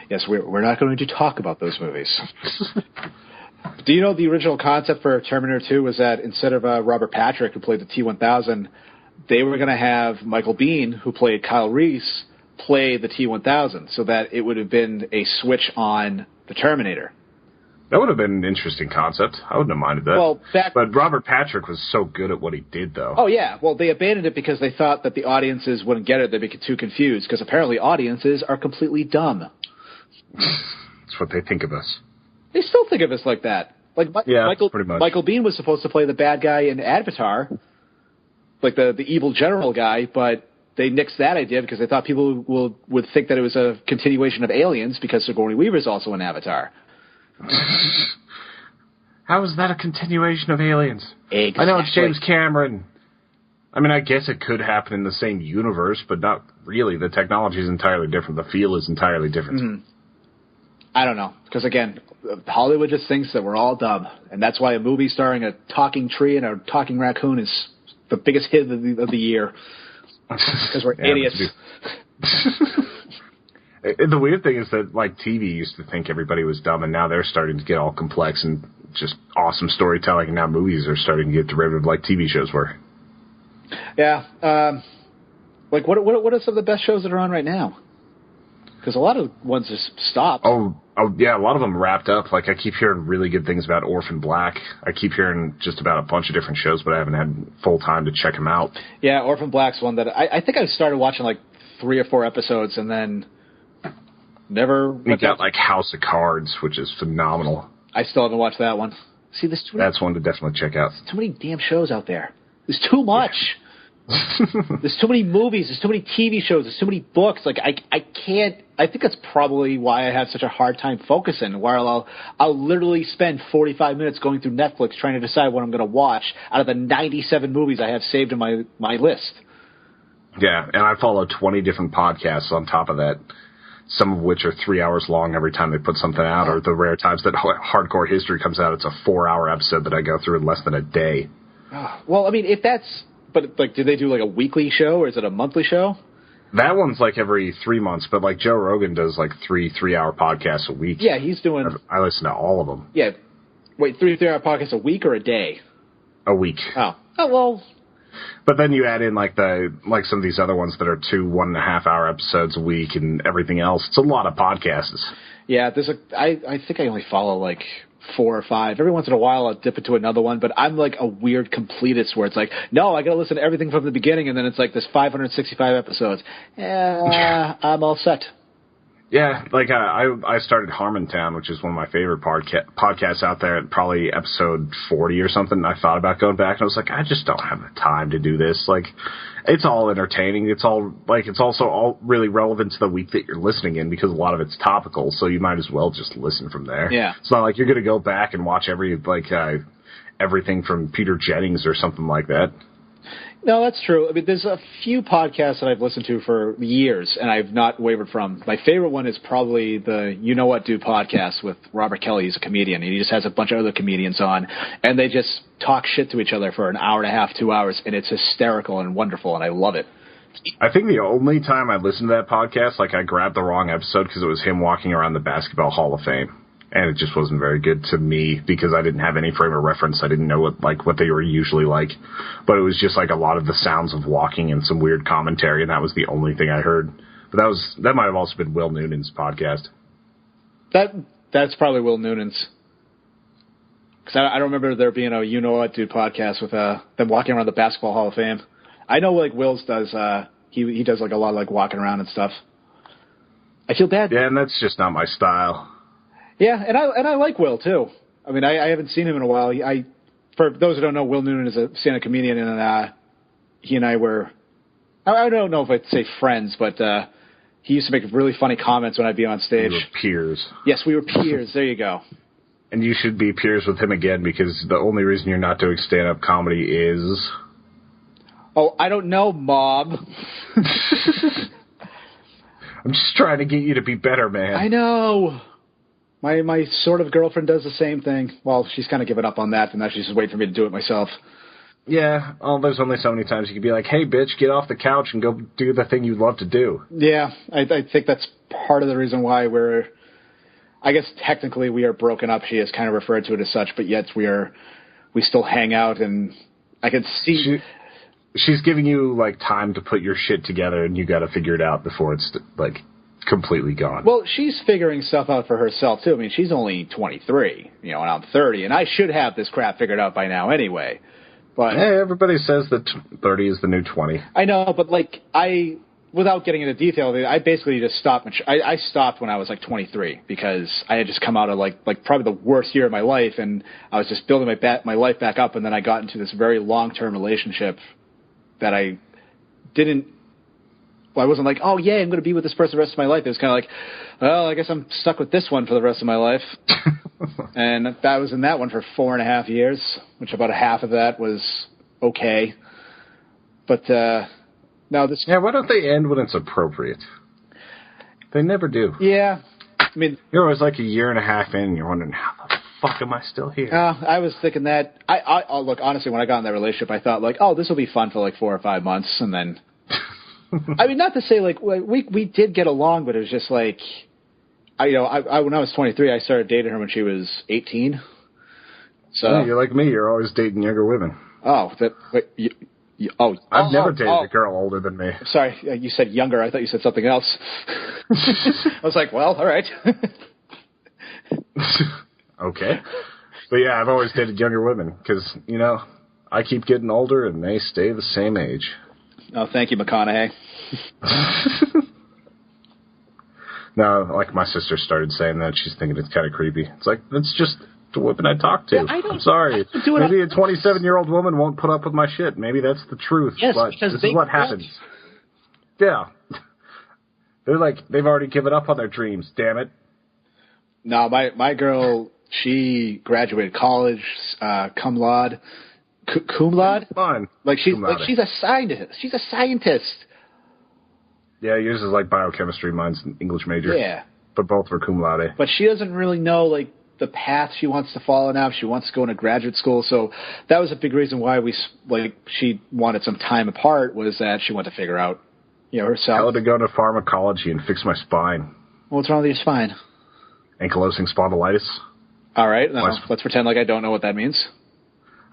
Yes, we're not going to talk about those movies. Do you know the original concept for Terminator 2 was that instead of Robert Patrick, who played the T-1000, they were going to have Michael Biehn, who played Kyle Reese, play the T-1000, so that it would have been a switch on the Terminator. That would have been an interesting concept. I wouldn't have minded that. But Robert Patrick was so good at what he did, though. Oh, yeah. Well, they abandoned it because they thought that the audiences wouldn't get it. They'd be too confused, because apparently audiences are completely dumb. That's what they think of us. They still think of us like that. Like pretty much. Michael Biehn was supposed to play the bad guy in Avatar, like the evil general guy, but they nixed that idea because they thought people would think that it was a continuation of Aliens because Sigourney Weaver's also in Avatar. How is that a continuation of Aliens? Exactly. I know it's James Cameron. I mean, I guess it could happen in the same universe, but not really. The technology is entirely different. The feel is entirely different. Mm-hmm. I don't know. Because, again, Hollywood just thinks that we're all dumb. And that's why a movie starring a talking tree and a talking raccoon is the biggest hit of the year. Because we're idiots. The weird thing is that, like, TV used to think everybody was dumb, and now they're starting to get all complex and just awesome storytelling, and now movies are starting to get derivative like TV shows were. Yeah. Like, what are some of the best shows that are on right now? Because a lot of ones just stopped. Oh, yeah, a lot of them wrapped up. Like, I keep hearing really good things about Orphan Black. I keep hearing just about a bunch of different shows, but I haven't had full time to check them out. Yeah, Orphan Black's one that I think I started watching like 3 or 4 episodes and then never. You got like House of Cards, which is phenomenal. I still haven't watched that one. See, that's one to definitely check out. There's too many damn shows out there. There's too much. There's too many movies. There's too many TV shows. There's too many books. Like I can't. I think that's probably why I have such a hard time focusing. While I'll literally spend 45 minutes going through Netflix trying to decide what I'm going to watch out of the 97 movies I have saved in my list. Yeah, and I follow 20 different podcasts on top of that. Some of which are 3 hours long every time they put something out, or the rare times that Hardcore History comes out, it's a 4-hour episode that I go through in less than a day. Well, I mean, if that's... But, like, do they do, like, a weekly show, or is it a monthly show? That one's, like, every 3 months, but, like, Joe Rogan does, like, 3-hour podcasts a week. Yeah, he's doing... I listen to all of them. Yeah. Wait, 3-hour podcasts a week or a day? A week. Oh, well... But then you add in, like, some of these other ones that are 2 1.5-hour episodes a week and everything else. It's a lot of podcasts. Yeah, I think I only follow, like... 4 or 5. Every once in a while, I'll dip into another one, but I'm like a weird completist where it's like, no, I got to listen to everything from the beginning, and then it's like there's 565 episodes. I'm all set. Yeah, like I started Harmontown, which is one of my favorite podcasts out there, at probably episode 40 or something. I thought about going back, and I was like, I just don't have the time to do this. Like, it's all entertaining. It's also all really relevant to the week that you're listening in, because a lot of it's topical, so you might as well just listen from there. Yeah. It's not like you're going to go back and watch everything from Peter Jennings or something like that. No, that's true. I mean, there's a few podcasts that I've listened to for years, and I've not wavered from. My favorite one is probably the You Know What Dude podcast with Robert Kelly. He's a comedian, and he just has a bunch of other comedians on, and they just talk shit to each other for an hour and a half, 2 hours, and it's hysterical and wonderful, and I love it. I think the only time I listened to that podcast, like, I grabbed the wrong episode because it was him walking around the Basketball Hall of Fame. And it just wasn't very good to me because I didn't have any frame of reference. I didn't know what they were usually like. But it was just like a lot of the sounds of walking and some weird commentary, and that was the only thing I heard. But that might have also been Will Noonan's podcast. That's probably Will Noonan's. Because I don't remember there being a You Know What Dude podcast with them walking around the Basketball Hall of Fame. I know like Will's does. He does like a lot of like walking around and stuff. I feel bad. Yeah, and that's just not my style. Yeah, and I like Will, too. I mean, I haven't seen him in a while. For those who don't know, Will Noonan is a stand-up comedian, and he and I were, I don't know if I'd say friends, but he used to make really funny comments when I'd be on stage. We were peers. Yes, we were peers. There you go. And you should be peers with him again, because the only reason you're not doing stand-up comedy is... Oh, I don't know, Mom. I'm just trying to get you to be better, man. I know. My sort of girlfriend does the same thing. Well, she's kind of given up on that, and now she's just waiting for me to do it myself. Yeah, there's only so many times you can be like, hey, bitch, get off the couch and go do the thing you love to do. Yeah, I think that's part of the reason why I guess technically we are broken up. She has kind of referred to it as such, but yet we still hang out, and I can see... She's giving you, like, time to put your shit together, and you got to figure it out before it's, like... completely gone. Well, she's figuring stuff out for herself, too. I mean, she's only 23, and I'm 30, and I should have this crap figured out by now anyway. But hey, everybody says that 30 is the new 20. I know, but, like, without getting into detail, I basically just stopped. I stopped when I was, like, 23 because I had just come out of, like probably the worst year of my life, and I was just building my life back up, and then I got into this very long-term relationship that I didn't... Well, I wasn't like, oh, yeah, I'm going to be with this person the rest of my life. It was kind of like, well, I guess I'm stuck with this one for the rest of my life. And I was in that one for 4.5 years, which about a half of that was okay. But Now this. Yeah, why don't they end when it's appropriate? They never do. Yeah, I mean, you're always like a year and a half in, and you're wondering how the fuck am I still here? I was thinking that. I look, honestly, when I got in that relationship, I thought like, oh, this will be fun for like 4 or 5 months, and then. I mean, not to say like we did get along, but it was just like, when I was 23, I started dating her when she was 18. So yeah, you're like me. You're always dating younger women. Oh, I've never dated a girl older than me. Sorry, you said younger. I thought you said something else. I was like, well, all right. Okay. But yeah, I've always dated younger women because, I keep getting older and they stay the same age. Oh, thank you, McConaughey. No, like my sister started saying that. She's thinking it's kind of creepy. It's like, that's just the woman I talk to. Yeah, I'm sorry. Maybe a 27-year-old woman won't put up with my shit. Maybe that's the truth. Yes, but because this is what happens. Yeah. They're like, they've already given up on their dreams, damn it. No, my girl, she graduated college, cum laude. Cum laude? Fine. Like she's a scientist. She's a scientist. Yeah, yours is like biochemistry. Mine's an English major. Yeah. But both were cum laude. But she doesn't really know, like, the path she wants to follow now. She wants to go into graduate school. So that was a big reason why she wanted some time apart, was that she wanted to figure out, herself. I had to go to pharmacology and fix my spine. What's wrong with your spine? Ankylosing spondylitis. All right. Now, let's pretend like I don't know what that means.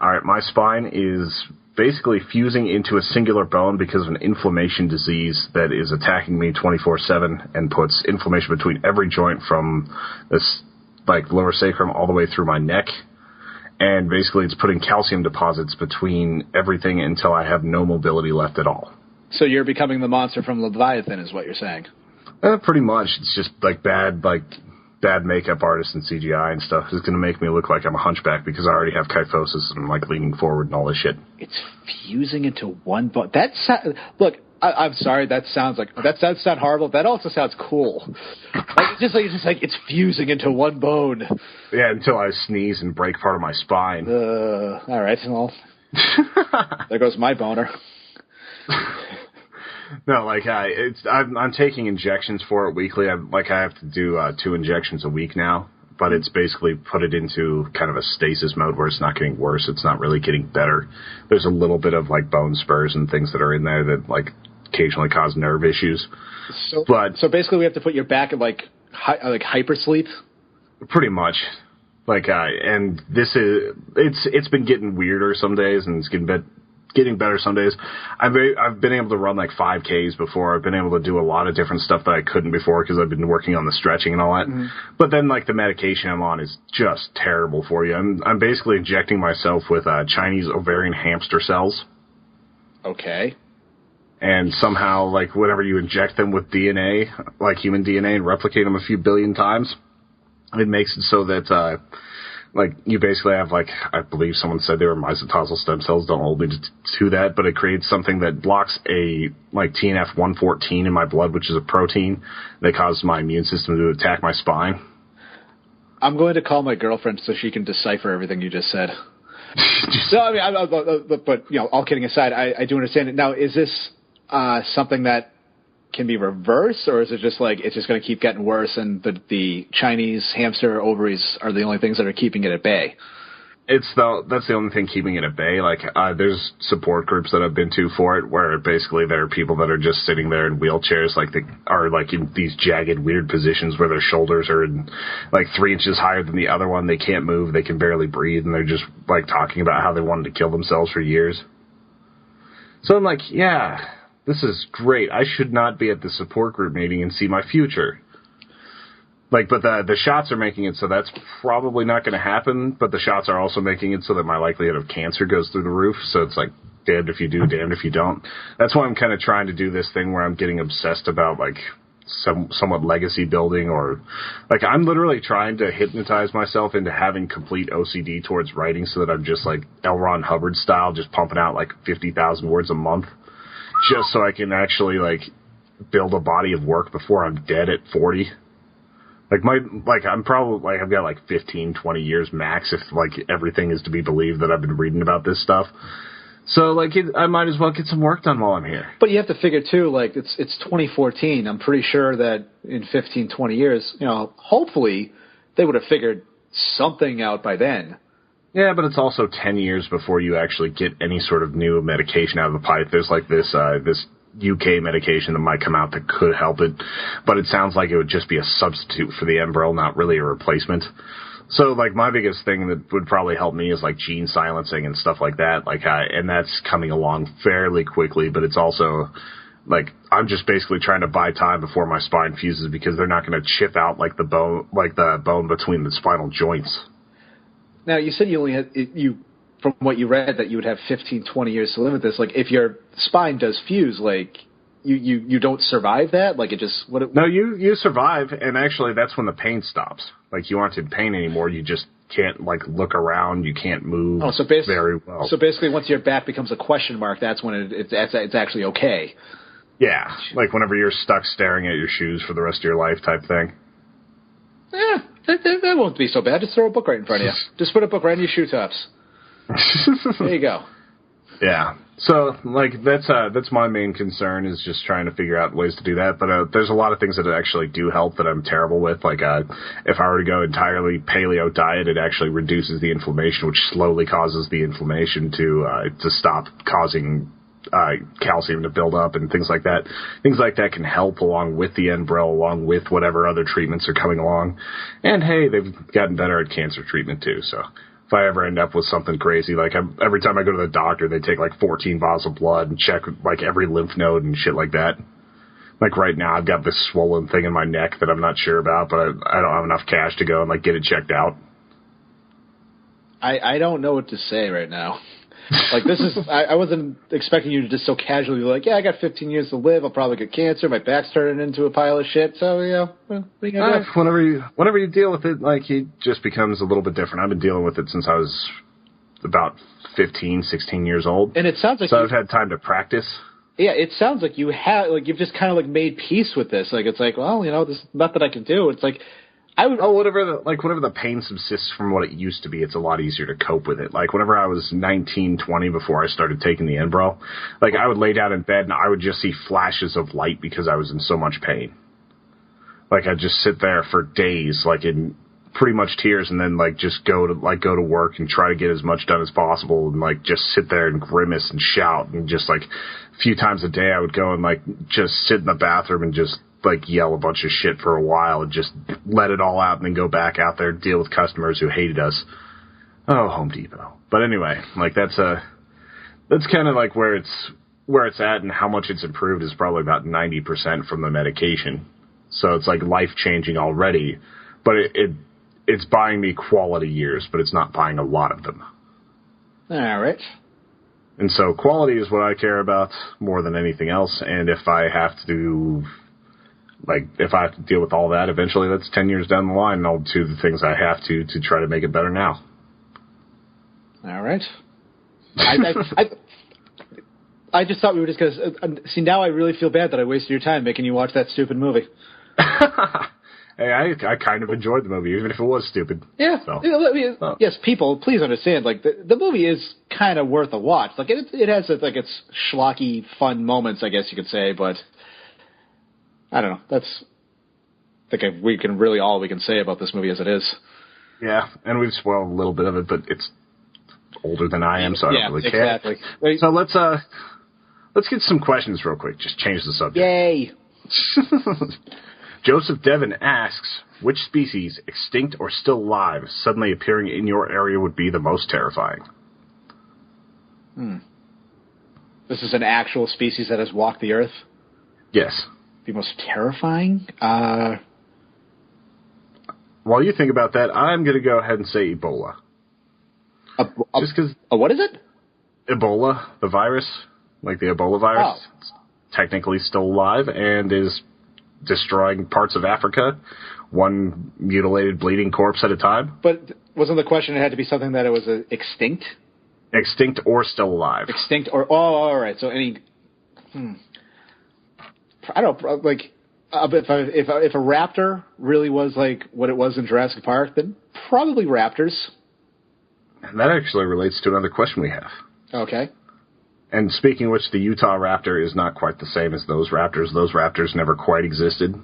All right. My spine is basically fusing into a singular bone because of an inflammation disease that is attacking me 24/7 and puts inflammation between every joint from this lower sacrum all the way through my neck. And basically it's putting calcium deposits between everything until I have no mobility left at all. So you're becoming the monster from Leviathan is what you're saying? Pretty much. It's just bad makeup artists and CGI and stuff is going to make me look like I'm a hunchback because I already have kyphosis and I'm leaning forward and all this shit. It's fusing into one bone. Look, I'm sorry. That sounds horrible. That also sounds cool. It's fusing into one bone. Yeah, until I sneeze and break part of my spine. All right. Well, there goes my boner. No, I'm taking injections for it weekly. I have to do 2 injections a week now, but it's basically put it into kind of a stasis mode where it's not getting worse. It's not really getting better. There's a little bit of bone spurs and things that are in there that occasionally cause nerve issues. So basically, we have to put your back in hypersleep. Pretty much. And this is it's been getting weirder some days, and it's getting better some days. I've been able to run 5Ks before. I've been able to do a lot of different stuff that I couldn't before because I've been working on the stretching and all that. Mm-hmm. But then the medication I'm on is just terrible for you. I'm basically injecting myself with Chinese ovarian hamster cells. Okay. And somehow, whenever you inject them with DNA, human DNA, and replicate them a few billion times, it makes it so that, you basically have, I believe someone said they were mycetosal stem cells. Don't hold me to that, but it creates something that blocks a, TNF-114 in my blood, which is a protein that causes my immune system to attack my spine. I'm going to call my girlfriend so she can decipher everything you just said. So, I mean, but all kidding aside, I do understand it. Now, is this something that can be reversed, or is it just it's just going to keep getting worse, and the Chinese hamster ovaries are the only things that are keeping it at bay? That's the only thing keeping it at bay. There's support groups that I've been to for it, where basically there are people that are just sitting there in wheelchairs, they are in these jagged, weird positions where their shoulders are 3 inches higher than the other one. They can't move, they can barely breathe, and they're just talking about how they wanted to kill themselves for years. So I'm yeah. This is great. I should not be at the support group meeting and see my future. But the shots are making it so that's probably not going to happen, but the shots are also making it so that my likelihood of cancer goes through the roof, so it's damned if you do, damned if you don't. That's why I'm kind of trying to do this thing where I'm getting obsessed about, somewhat legacy building, or, I'm literally trying to hypnotize myself into having complete OCD towards writing so that I'm just, L. Ron Hubbard style, just pumping out, 50,000 words a month. Just so I can actually, build a body of work before I'm dead at 40. I'm probably, I've got, 15, 20 years max if, everything is to be believed that I've been reading about this stuff. So, like, I might as well get some work done while I'm here. But you have to figure, too, like, it's 2014. I'm pretty sure that in 15, 20 years, hopefully they would have figured something out by then. Yeah, but it's also 10 years before you actually get any sort of new medication out of the pipe. There's, like, this UK medication that might come out that could help it, but it sounds like it would just be a substitute for the Enbrel, not really a replacement. So, like, my biggest thing that would probably help me is, like, gene silencing and stuff like that. And that's coming along fairly quickly, but it's also, like, I'm just basically trying to buy time before my spine fuses because they're not going to chip out, the bone between the spinal joints. Now, you said you only had, from what you read, that you would have 15, 20 years to live with this. Like, if your spine does fuse, like, you don't survive that? Like, it just... No, you survive, and actually that's when the pain stops. Like, you aren't in pain anymore. You just can't, like, look around. You can't move very well. So basically, once your back becomes a question mark, that's when it's actually okay. Yeah, like whenever you're stuck staring at your shoes for the rest of your life type thing. Yeah, that won't be so bad. Just throw a book right in front of you. Just put a book right in your shoe tops. There you go. Yeah. So, like, that's my main concern is just trying to figure out ways to do that. But there's a lot of things that actually do help that I'm terrible with. Like, if I were to go entirely paleo diet, it actually reduces the inflammation, which slowly causes the inflammation to stop causing calcium to build up and things like that. Things like that can help along with the Enbrel, along with whatever other treatments are coming along. And, hey, they've gotten better at cancer treatment, too, so... If I ever end up with something crazy, like every time I go to the doctor, they take like 14 bottles of blood and check like every lymph node and shit like that. Like right now, I've got this swollen thing in my neck that I'm not sure about, but I don't have enough cash to go and like get it checked out. I don't know what to say right now. Like this is, I wasn't expecting you to just so casually be like, yeah, I got 15 years to live. I'll probably get cancer. My back's turning into a pile of shit. So well, what are you gonna do? Whenever you deal with it, like it just becomes a little bit different. I've been dealing with it since I was about 15, 16 years old. And it sounds like I've had time to practice. Yeah, it sounds like you have, like you've just kind of like made peace with this. Like it's like, well, there's nothing I can do. It's like. Whenever the pain subsists from what it used to be, it's a lot easier to cope with it. Like, whenever I was 19, 20, before I started taking the Enbrel, like, I would lay down in bed and I would just see flashes of light because I was in so much pain. Like, I'd just sit there for days, like, in pretty much tears, and then, like, just go to work and try to get as much done as possible, and, like, just sit there and grimace and shout, and just, like, a few times a day I would go and, like, just sit in the bathroom and just like yell a bunch of shit for a while and just let it all out and then go back out there and deal with customers who hated us. Oh, Home Depot. But anyway, like that's kind of like where it's at, and how much it's improved is probably about 90% from the medication. So it's like life changing already, but it's buying me quality years, but it's not buying a lot of them. All right. And so quality is what I care about more than anything else. And if I have to deal with all that, eventually that's 10 years down the line, and I'll do the things I have to try to make it better now. All right. I just thought we were just going to... See, now I really feel bad that I wasted your time making you watch that stupid movie. Hey, I kind of enjoyed the movie, even if it was stupid. Yeah. So. Yes, people, please understand, like, the movie is kind of worth a watch. Like, it has, like, its schlocky, fun moments, I guess you could say, but... I don't know. I think we can say about this movie as it is. Yeah, and we've spoiled a little bit of it, but it's older than I am, so I don't really care. Exactly. So let's get some questions real quick. Just change the subject. Yay! Joseph Devon asks, which species, extinct or still alive, suddenly appearing in your area would be the most terrifying? This is an actual species that has walked the earth? Yes. The most terrifying? While you think about that, I'm going to go ahead and say Ebola. Just because... What is it? Ebola, the virus, like the Ebola virus. Oh. It's technically still alive and is destroying parts of Africa, one mutilated, bleeding corpse at a time. But wasn't the question it had to be something that it was extinct? Extinct or still alive. Extinct or... Oh, all right. So any... I don't like if a raptor really was like what it was in Jurassic Park, then probably raptors. And that actually relates to another question we have. Okay. And speaking of which, the Utah raptor is not quite the same as those raptors. Those raptors never quite existed.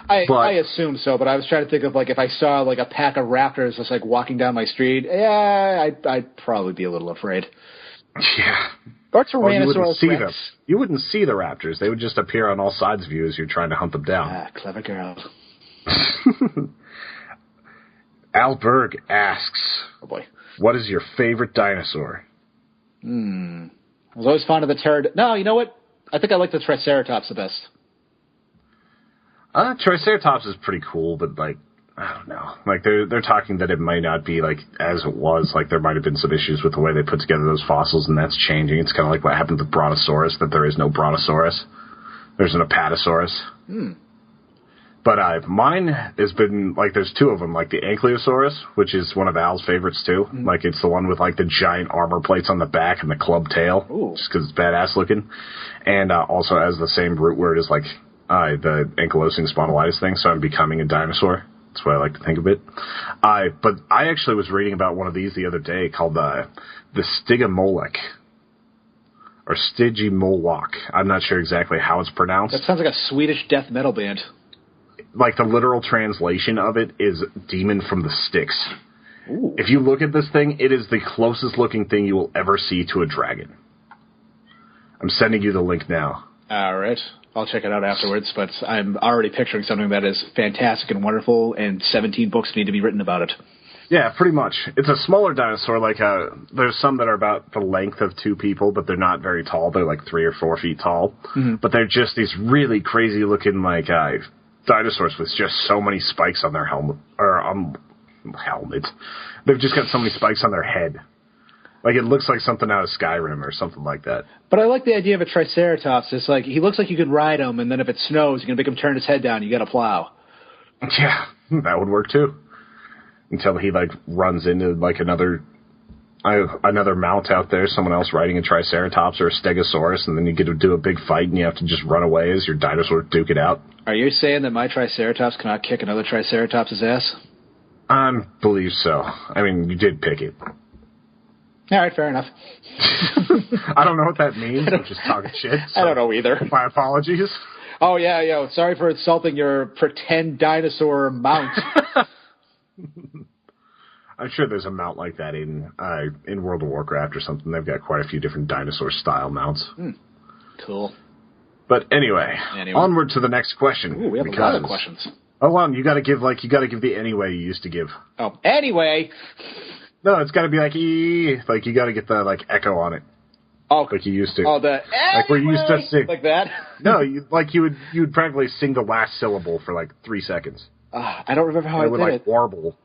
I assume so, but I was trying to think of, like, if I saw, like, a pack of raptors just, like, walking down my street, yeah, I'd probably be a little afraid. Yeah. Or Tyrannosaurus Rex. Rex. You wouldn't see the raptors. They would just appear on all sides of you as you're trying to hunt them down. Ah, clever girl. Al Berg asks, Oh, boy. what is your favorite dinosaur? I was always fond of the pterodactyl. No, you know what? I think I like the Triceratops the best. Triceratops is pretty cool, but, like, I don't know. Like, they're talking that it might not be, like, as it was. Like, there might have been some issues with the way they put together those fossils, and that's changing. It's kind of like what happened with Brontosaurus, that there is no Brontosaurus. There's an Apatosaurus. But mine has been, like, there's two of them, like the Ankylosaurus, which is one of Al's favorites, too. Like, it's the one with, like, the giant armor plates on the back and the club tail, just because it's badass looking. And also has the same root word as, like, the ankylosing spondylitis thing, so I'm becoming a dinosaur. That's what I like to think of it. But I actually was reading about one of these the other day called the Stygimoloch. Or Stygimoloch. I'm not sure exactly how it's pronounced. That sounds like a Swedish death metal band. Like, the literal translation of it is demon from the sticks. Ooh. If you look at this thing, it is the closest looking thing you will ever see to a dragon. I'm sending you the link now. All right. I'll check it out afterwards, but I'm already picturing something that is fantastic and wonderful, and 17 books need to be written about it. Yeah, pretty much. It's a smaller dinosaur. Like, there's some that are about the length of two people, but they're not very tall. They're like 3 or 4 feet tall. But they're just these really crazy looking, like, dinosaurs with just so many spikes on their helmet. They've just got so many spikes on their head. Like, it looks like something out of Skyrim or something like that. But I like the idea of a Triceratops. It's like, he looks like you could ride him, and then if it snows, you can make him turn his head down, you got to plow. Yeah, that would work too. Until he, like, runs into, like, another mount out there, someone else riding a Triceratops or a Stegosaurus, and then you get to do a big fight, and you have to just run away as your dinosaur duke it out. Are you saying that my Triceratops cannot kick another Triceratops' ass? I believe so. I mean, you did pick it. All right, fair enough. I don't know what that means. I'm just talking shit. So I don't know either. My apologies. Oh, yeah. Sorry for insulting your pretend dinosaur mount. I'm sure there's a mount like that in World of Warcraft or something. They've got quite a few different dinosaur-style mounts. Cool. But anyway, onward to the next question. Ooh, we have a lot of questions. Oh, you got to give the anyway you used to give. Oh, anyway. No, it's got to be like like you got to get the like echo on it. Oh, like you used to. Oh, the anyway, like where you used to sing like that. No, you would practically sing the last syllable for like 3 seconds. I don't remember how I did like it. Warble.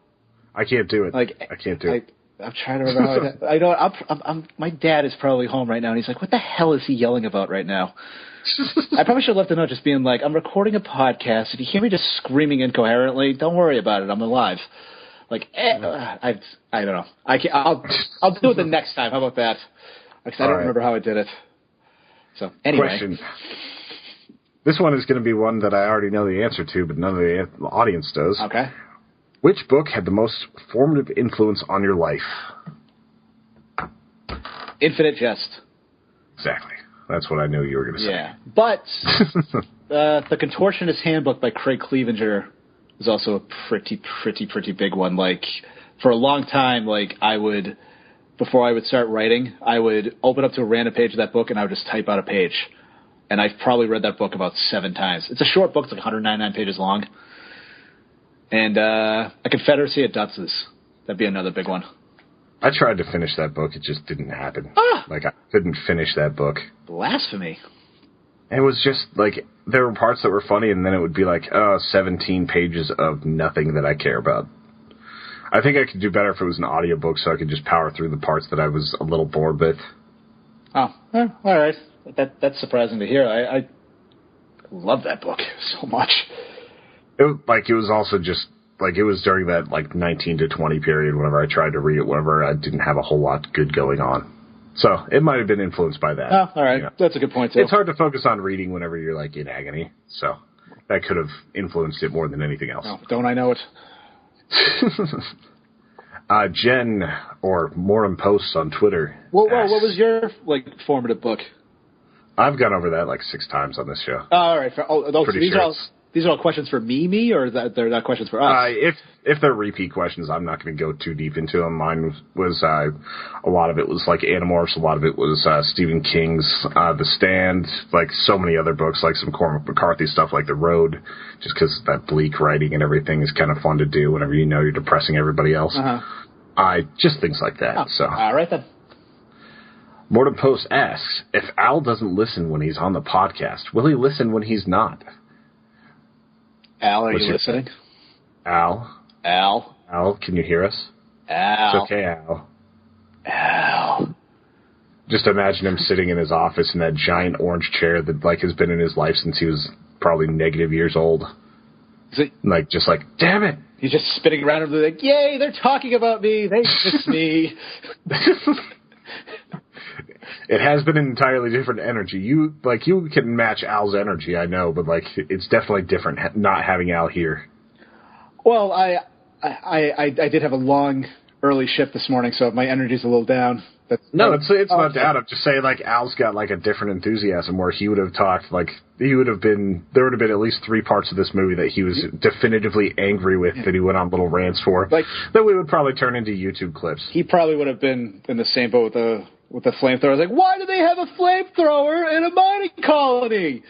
I can't do it. I can't do it. I'm trying to remember how I did it. I know. My dad is probably home right now, and he's like, "What the hell is he yelling about right now?" I probably should have left a note just being like, "I'm recording a podcast. If you hear me just screaming incoherently, don't worry about it. I'm alive." Like, I don't know. I'll do it the next time. How about that? Because I don't remember how I did it. So anyway. Question. This one is going to be one that I already know the answer to, but none of the audience does. Okay. Which book had the most formative influence on your life? Infinite Jest. Exactly. That's what I knew you were going to say. Yeah. But The Contortionist Handbook by Craig Clevenger is also a pretty big one. Like, for a long time, like, before I would start writing, I would open up to a random page of that book and I would just type out a page. And I've probably read that book about 7 times. It's a short book. It's like 199 pages long. And A Confederacy of Dutzes. That'd be another big one. I tried to finish that book. It just didn't happen. Like, I couldn't finish that book. Blasphemy. It was just, like, there were parts that were funny, and then it would be like, 17 pages of nothing that I care about. I think I could do better if it was an audiobook, so I could just power through the parts that I was a little bored with. Oh, all right. That's surprising to hear. I love that book so much. It was also just, like, it was during that, like, 19 to 20 period whenever I tried to read it, whenever I didn't have a whole lot good going on. So, it might have been influenced by that. Oh, all right. You know. That's a good point, too. It's hard to focus on reading whenever you're, like, in agony. So, that could have influenced it more than anything else. Oh, don't I know it? Jen, or Mortem Posts on Twitter. Whoa, what was your formative book? I've gone over that 6 times on this show. All right. These are all questions for me, or they're not questions for us? If they're repeat questions, I'm not going to go too deep into them. Mine was a lot of it was Animorphs, a lot of it was Stephen King's The Stand, so many other books, some Cormac McCarthy stuff like The Road, just because that bleak writing and everything is kind of fun to do whenever you know you're depressing everybody else. Just things like that. So all right then. Mortem Post asks, if Al doesn't listen when he's on the podcast, will he listen when he's not? Al, are you listening? Al? Al, can you hear us? Al. It's okay, Al. Al. Just imagine him sitting in his office in that giant orange chair that, has been in his life since he was probably negative years old. Damn it! He's just spinning around and yay, they're talking about me, they miss me. It has been an entirely different energy. You can match Al's energy, I know, but it's definitely different not having Al here. Well, I did have a long early shift this morning, so my energy's a little down. It's not down. I'm just saying, Al's got a different enthusiasm where he would have talked there would have been at least 3 parts of this movie that he was definitively angry with that he went on little rants for that we would probably turn into YouTube clips. He probably would have been in the same boat with the flamethrower. Why do they have a flamethrower in a mining colony?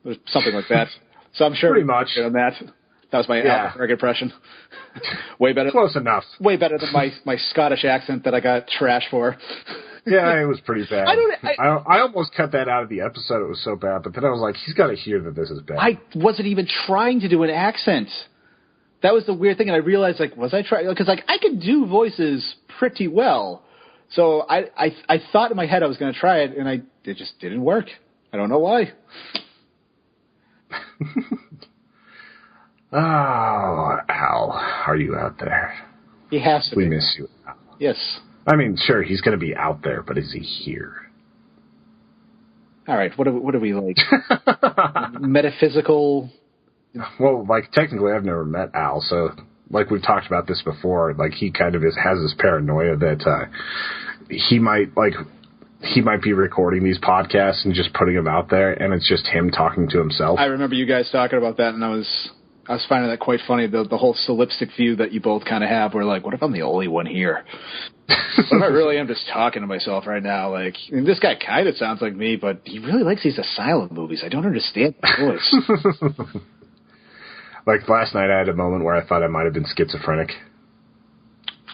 Or something like that. So I'm sure pretty much on that. That was my Al Berg impression. Way better. Close enough. Way better than my Scottish accent that I got trash for. Yeah, it was pretty bad. I almost cut that out of the episode. It was so bad. But then I was he's got to hear that this is bad. I wasn't even trying to do an accent. That was the weird thing. And I realized, was I trying? Because, I could do voices pretty well. So I thought in my head I was going to try it, and it just didn't work. I don't know why. Oh, Al, are you out there? He has to be. We miss you, Al. Yes. I mean, sure, he's going to be out there, but is he here? All right, what are we metaphysical? Well, technically I've never met Al, so we've talked about this before, he kind of has this paranoia that he might be recording these podcasts and just putting them out there, and it's just him talking to himself. I remember you guys talking about that, and I was finding that quite funny, the whole solipsistic view that you both kind of have, where what if I'm the only one here? What if I really am just talking to myself right now? This guy kind of sounds like me, but he really likes these asylum movies. I don't understand the voice. Last night I had a moment where I thought I might have been schizophrenic.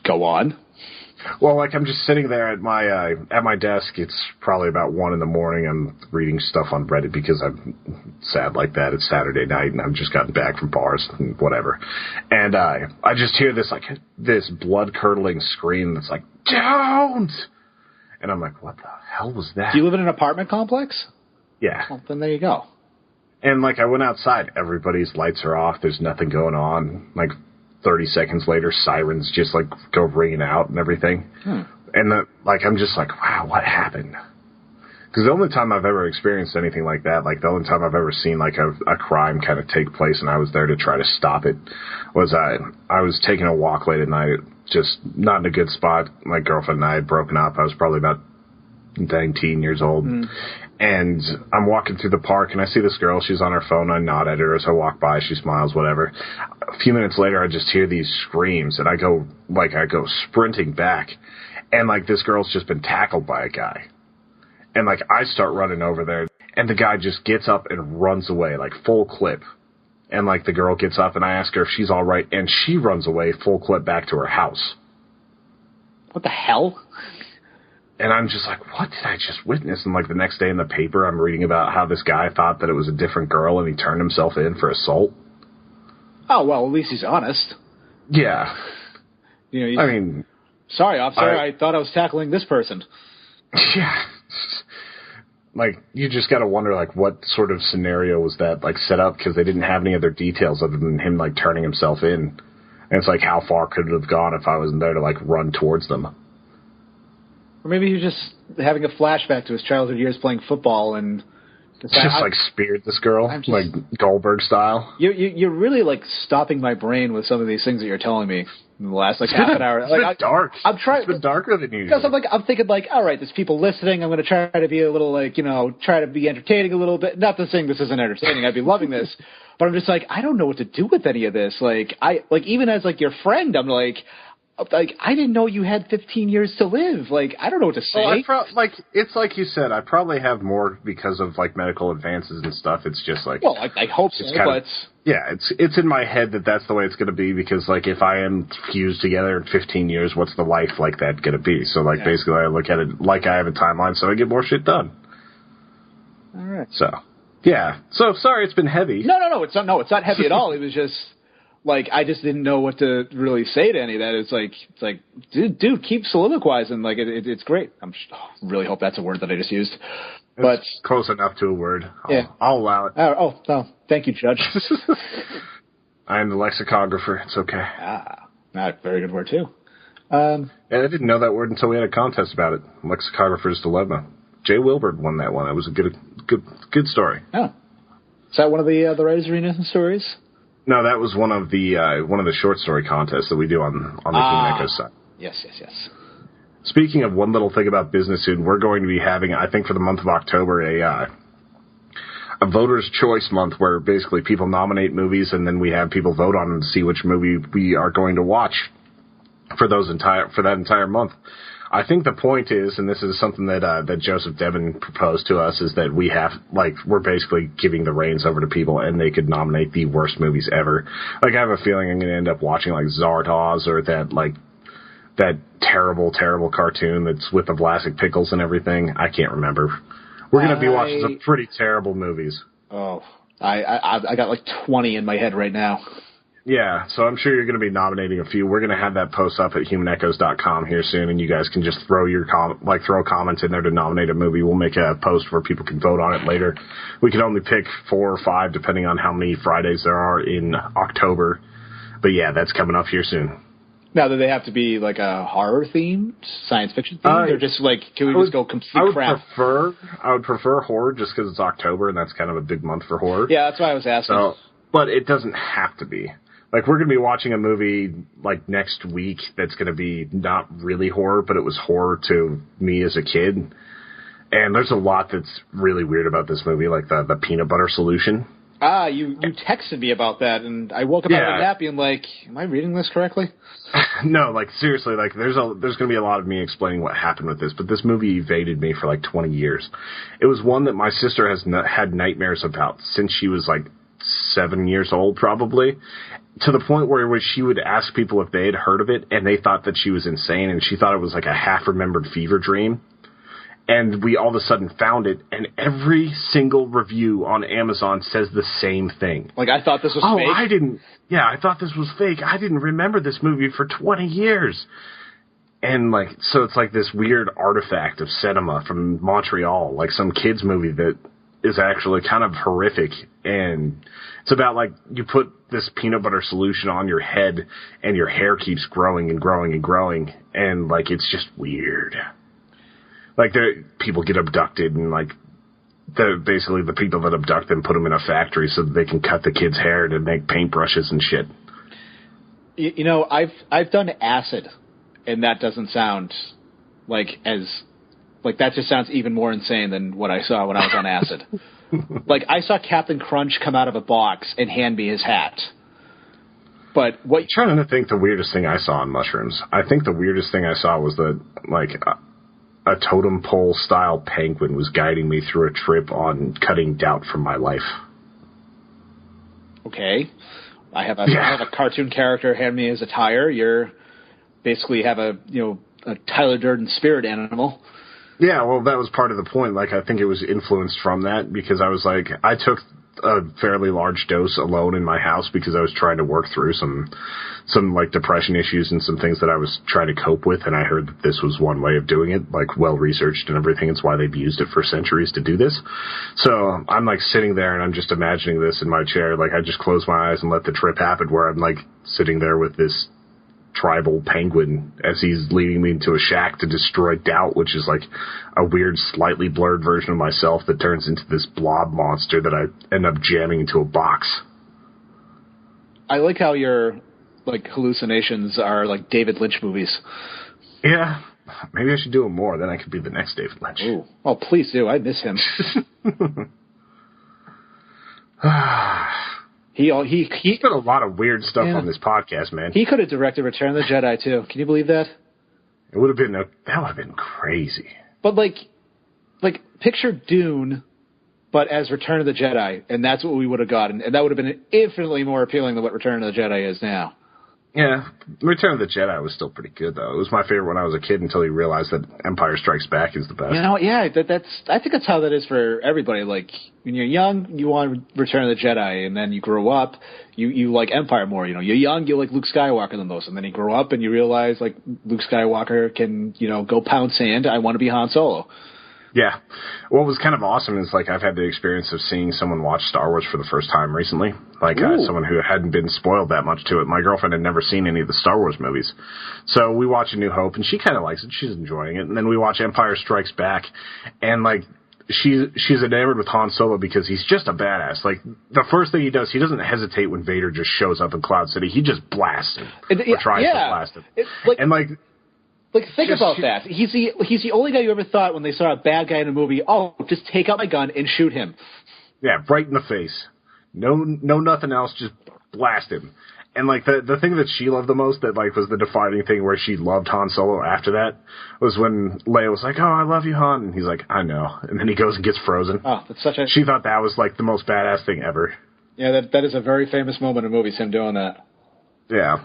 Go on. Well, I'm just sitting there at my desk. It's probably about 1 a.m. I'm reading stuff on Reddit because I'm sad like that. It's Saturday night and I've just gotten back from bars and whatever. And I just hear this blood-curdling scream that's don't! And I'm what the hell was that? Do you live in an apartment complex? Yeah. Well, then there you go. And I went outside. Everybody's lights are off. There's nothing going on. 30 seconds later, sirens just go ringing out and everything. And I'm just wow, what happened? Because the only time I've ever experienced anything like that, the only time I've ever seen a crime kind of take place and I was there to try to stop it, was I was taking a walk late at night, just not in a good spot. My girlfriend and I had broken up. I was probably about 19 years old. And I'm walking through the park, and I see this girl. She's on her phone. I nod at her as I walk by. She smiles, whatever. A few minutes later, I just hear these screams, and I go sprinting back. And, this girl's just been tackled by a guy. And, I start running over there, and the guy just gets up and runs away, full clip. And, the girl gets up, and I ask her if she's all right, and she runs away, full clip, back to her house. What the hell? And I'm just what did I just witness? And the next day in the paper, I'm reading about how this guy thought that it was a different girl and he turned himself in for assault. Oh, well, at least he's honest. Yeah. Sorry, officer, I thought I was tackling this person. Yeah. You just got to wonder, what sort of scenario was that, set up? Because they didn't have any other details other than him, turning himself in. And it's how far could it have gone if I wasn't there to, run towards them? Or maybe he was just having a flashback to his childhood years playing football, and Just like speared this girl, like Goldberg style. You're really like stopping my brain with some of these things that you're telling me in the last like half an hour. It's been dark. I'm trying. It's been darker than usual. Because I'm thinking like, all right, there's people listening. I'm going to try to be a little like, try to be entertaining a little bit. Not to saying this isn't entertaining. I'd be loving this, but I'm just like, I don't know what to do with any of this. Like even as like your friend, I'm like I didn't know you had 15 years to live. Like, I don't know what to say. Well, it's like you said, I probably have more because of, like, medical advances and stuff. It's just like... Well, I hope so, but... Yeah, it's in my head that that's the way it's going to be because, like, if I am fused together in 15 years, what's the life like that going to be? So, like, basically I look at it like I have a timeline so I get more shit done. All right. So, yeah. So, sorry it's been heavy. No, it's not heavy at all. It was just... Like, I just didn't know what to really say to any of that. It's like, dude, keep soliloquizing. Like, it's great. I really hope that's a word that I just used. But it's close enough to a word. Yeah. I'll allow it. Oh, thank you, Judge. I am the lexicographer. It's okay. Very good word, too. And I didn't know that word until we had a contest about it. Lexicographer's Dilemma. Jay Wilbur won that one. That was a good story. Oh. Is that one of the Writers' Arena stories? No, that was one of the short story contests that we do on the Human Echo site. Yes. Speaking of one little thing about business soon, we're going to be having, I think for the month of October, a voter's choice month where basically people nominate movies and then we have people vote on them to see which movie we are going to watch for that entire month. I think the point is, and this is something that Joseph Devon proposed to us, is that we're basically giving the reins over to people and they could nominate the worst movies ever. Like, I have a feeling I'm going to end up watching, like, Zardoz or that terrible, terrible cartoon that's with the Vlasic pickles and everything. I can't remember. We're going to be watching some pretty terrible movies. Oh, I got like 20 in my head right now. Yeah, so I'm sure you're going to be nominating a few. We're going to have that post up at humanechoes.com here soon, and you guys can just throw a comment in there to nominate a movie. We'll make a post where people can vote on it later. We can only pick 4 or 5 depending on how many Fridays there are in October. But yeah, that's coming up here soon. Now, do they have to be like a horror themed, science fiction themed, or just like, can we just go complete crap? I would prefer horror just because it's October and that's kind of a big month for horror. Yeah, that's why I was asking. But it doesn't have to be. Like, we're going to be watching a movie, like, next week that's going to be not really horror, but it was horror to me as a kid. And there's a lot that's really weird about this movie, like the peanut butter solution. You texted me about that, and I woke up out of a nap being like, am I reading this correctly? No, like, seriously, like, there's going to be a lot of me explaining what happened with this, but this movie evaded me for, like, 20 years. It was one that my sister has had nightmares about since she was, like, 7 years old, probably. To the point where she would ask people if they had heard of it, and they thought that she was insane, and she thought it was like a half-remembered fever dream. And we all of a sudden found it, and every single review on Amazon says the same thing. Like, I thought this was fake? I thought this was fake. I didn't remember this movie for 20 years. And, like, so it's like this weird artifact of cinema from Montreal, like some kid's movie that is actually kind of horrific, and it's about, like, you put this peanut butter solution on your head and your hair keeps growing and growing and growing, and, like, it's just weird. Like, people get abducted, and, like, basically the people that abduct them put them in a factory so that they can cut the kid's hair to make paintbrushes and shit. You know, I've done acid, and that doesn't sound that just sounds even more insane than what I saw when I was on acid. Like, I saw Captain Crunch come out of a box and hand me his hat. But what... I'm trying to think the weirdest thing I saw on mushrooms. I think the weirdest thing I saw was that, like, a totem pole style penguin was guiding me through a trip on cutting doubt from my life. Okay. I have a cartoon character hand me his attire. You're basically have a Tyler Durden spirit animal. Yeah, well, that was part of the point. Like, I think it was influenced from that because I was like, I took a fairly large dose alone in my house because I was trying to work through some like depression issues and some things that I was trying to cope with, and I heard that this was one way of doing it, like well researched and everything. It's why they've used it for centuries to do this. So I'm like sitting there and I'm just imagining this in my chair. Like, I just close my eyes and let the trip happen where I'm like sitting there with this tribal penguin as he's leading me into a shack to destroy Doubt, which is like a weird, slightly blurred version of myself that turns into this blob monster that I end up jamming into a box. I like how your hallucinations are like David Lynch movies. Yeah. Maybe I should do them more. Then I could be the next David Lynch. Ooh. Oh, please do. I miss him. He's done a lot of weird stuff on this podcast, man. He could have directed Return of the Jedi too. Can you believe that? That would have been crazy. But picture Dune, but as Return of the Jedi, and that's what we would have gotten, and that would have been infinitely more appealing than what Return of the Jedi is now. Yeah, Return of the Jedi was still pretty good, though. It was my favorite when I was a kid until you realized that Empire Strikes Back is the best. I think that's how that is for everybody. Like, when you're young, you want Return of the Jedi, and then you grow up, you like Empire more. You're young, you like Luke Skywalker the most, and then you grow up and you realize, like, Luke Skywalker can, go pound sand. I want to be Han Solo. Yeah. What was kind of awesome is, I've had the experience of seeing someone watch Star Wars for the first time recently. Someone who hadn't been spoiled that much to it. My girlfriend had never seen any of the Star Wars movies. So we watch A New Hope, and she kind of likes it. She's enjoying it. And then we watch Empire Strikes Back, and, she's enamored with Han Solo because he's just a badass. The first thing he does, he doesn't hesitate when Vader just shows up in Cloud City. He just blasts him. Or tries to blast him. Think about that. He's the only guy you ever thought when they saw a bad guy in a movie, oh, just take out my gun and shoot him. Yeah, right in the face. No nothing else, just blast him. And the thing that she loved the most that was the defining thing where she loved Han Solo after that was when Leia was like, "Oh, I love you, Han," and he's like, "I know," and then he goes and gets frozen. Oh, that's such a. She thought that was the most badass thing ever. Yeah, that is a very famous moment in movies, him doing that. Yeah.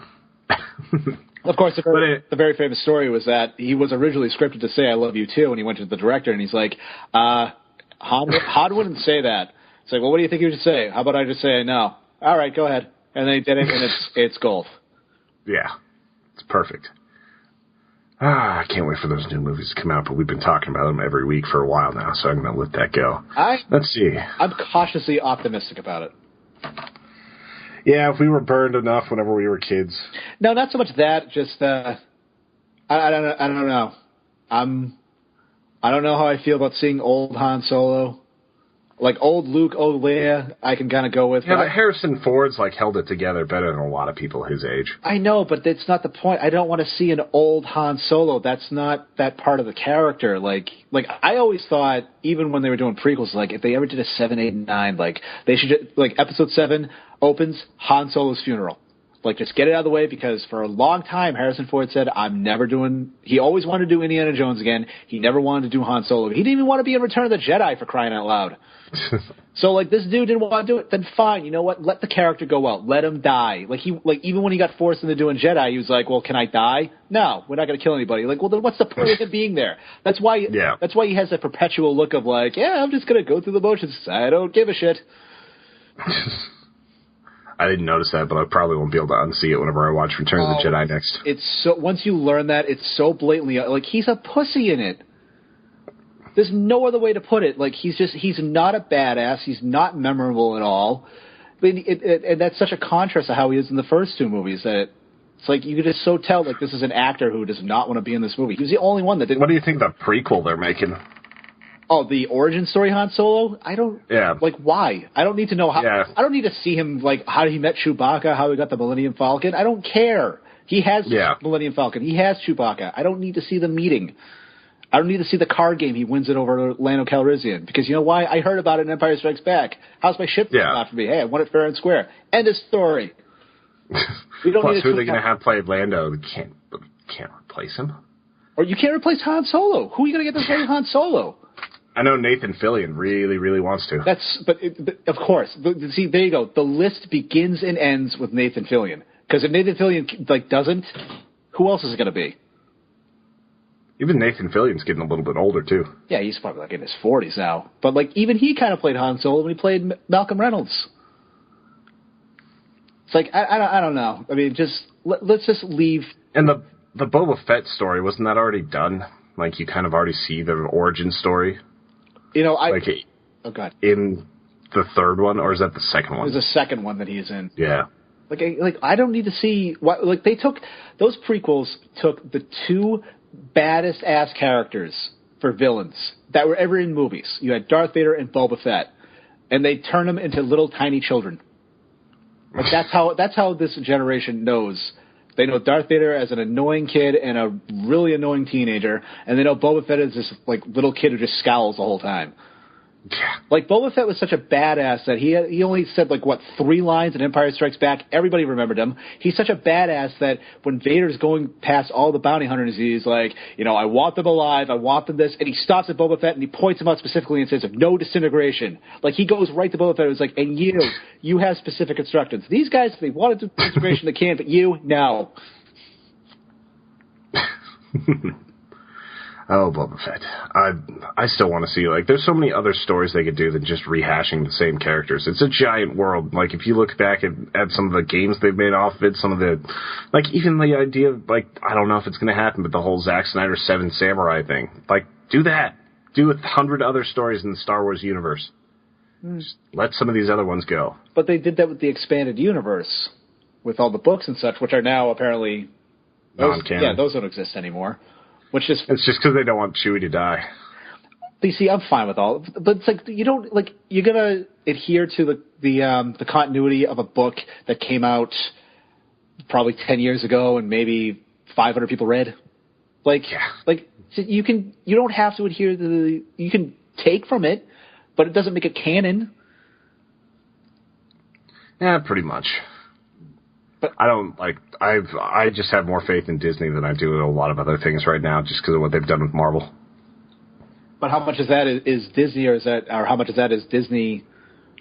Of course, the very famous story was that he was originally scripted to say "I love you too," and he went to the director and he's like, Han wouldn't say that. It's like, well, what do you think he would say? How about I just say I know? All right, go ahead. And then he did it, and it's gold. Yeah, it's perfect. I can't wait for those new movies to come out, but we've been talking about them every week for a while now, so I'm going to let that go. Let's see. I'm cautiously optimistic about it. Yeah, if we were burned enough whenever we were kids. No, not so much that. Just I don't know. I don't know how I feel about seeing old Han Solo. Old Luke, old Leia, I can kind of go with. Yeah, but Harrison Ford's held it together better than a lot of people his age. I know, but that's not the point. I don't want to see an old Han Solo. That's not that part of the character. I always thought, even when they were doing prequels, if they ever did a 7, 8, and 9, they should Episode 7 opens Han Solo's funeral. Just get it out of the way, because for a long time, Harrison Ford said, he always wanted to do Indiana Jones again. He never wanted to do Han Solo. He didn't even want to be in Return of the Jedi, for crying out loud. So, this dude didn't want to do it. Then fine, you know what? Let the character go out. Let him die. Even when he got forced into doing Jedi, he was like, well, can I die? No, we're not going to kill anybody. Well, then what's the point of him being there? That's why he has that perpetual look of I'm just going to go through the motions. I don't give a shit. I didn't notice that, but I probably won't be able to unsee it whenever I watch Return of the Jedi next. It's so, once you learn that, it's so blatantly he's a pussy in it. There's no other way to put it. He's not a badass. He's not memorable at all. And that's such a contrast to how he is in the first two movies that it's you could just so tell this is an actor who does not want to be in this movie. He was the only one that didn't. What do you think the prequel they're making? Oh, the origin story Han Solo? I don't... Yeah. Why? I don't need to know how... Yeah. I don't need to see him, how he met Chewbacca, how he got the Millennium Falcon. I don't care. He has Millennium Falcon. He has Chewbacca. I don't need to see the meeting. I don't need to see the card game. He wins it over Lando Calrissian. Because you know why? I heard about it in Empire Strikes Back. How's my ship after me? Hey, I won it fair and square. End of story. We don't Plus, who are they going to have play Lando? They can't replace him. Or you can't replace Han Solo. Who are you going to get to play Han Solo? I know Nathan Fillion really, really wants to. But of course. See, there you go. The list begins and ends with Nathan Fillion. Because if Nathan Fillion doesn't, who else is it going to be? Even Nathan Fillion's getting a little bit older too. Yeah, he's probably in his 40s now. But even he kind of played Han Solo when he played Malcolm Reynolds. It's I don't know. I mean, let's just leave. And the Boba Fett story, wasn't that already done? You kind of already see the origin story. Oh God. In the third one, or is that the second one? There's a second one that he's in. Yeah. I don't need to see what they took. Those prequels took the two baddest ass characters for villains that were ever in movies. You had Darth Vader and Boba Fett, and they turned them into little tiny children. Like that's how this generation knows. They know Darth Vader as an annoying kid and a really annoying teenager, and they know Boba Fett as this like little kid who just scowls the whole time. Yeah. Like, Boba Fett was such a badass that he only said, 3 lines in Empire Strikes Back. Everybody remembered him. He's such a badass that when Vader's going past all the bounty hunters, he's like, I want them alive, I want them this, and he stops at Boba Fett and he points him out specifically and says, no disintegration. Like, he goes right to Boba Fett and is like, and you have specific instructions. These guys, if they want to do disintegration, they can, but you, no. Oh, Boba Fett. I still want to see, there's so many other stories they could do than just rehashing the same characters. It's a giant world. Like, if you look back at some of the games they've made off of it, some of the, even the idea of, I don't know if it's going to happen, but the whole Zack Snyder Seven Samurai thing. Do that. Do 100 other stories in the Star Wars universe. Just let some of these other ones go. But they did that with the expanded universe, with all the books and such, which are now apparently non-canon. Yeah, those don't exist anymore. It's just because they don't want Chewie to die. You see, I'm fine with all, but it's you don't you're gonna adhere to the continuity of a book that came out probably 10 years ago and maybe 500 people read. You don't have to adhere to you can take from it, but it doesn't make it canon. Yeah, pretty much. But I don't I just have more faith in Disney than I do in a lot of other things right now, just because of what they've done with Marvel. But how much of that is Disney, or how much of that is Disney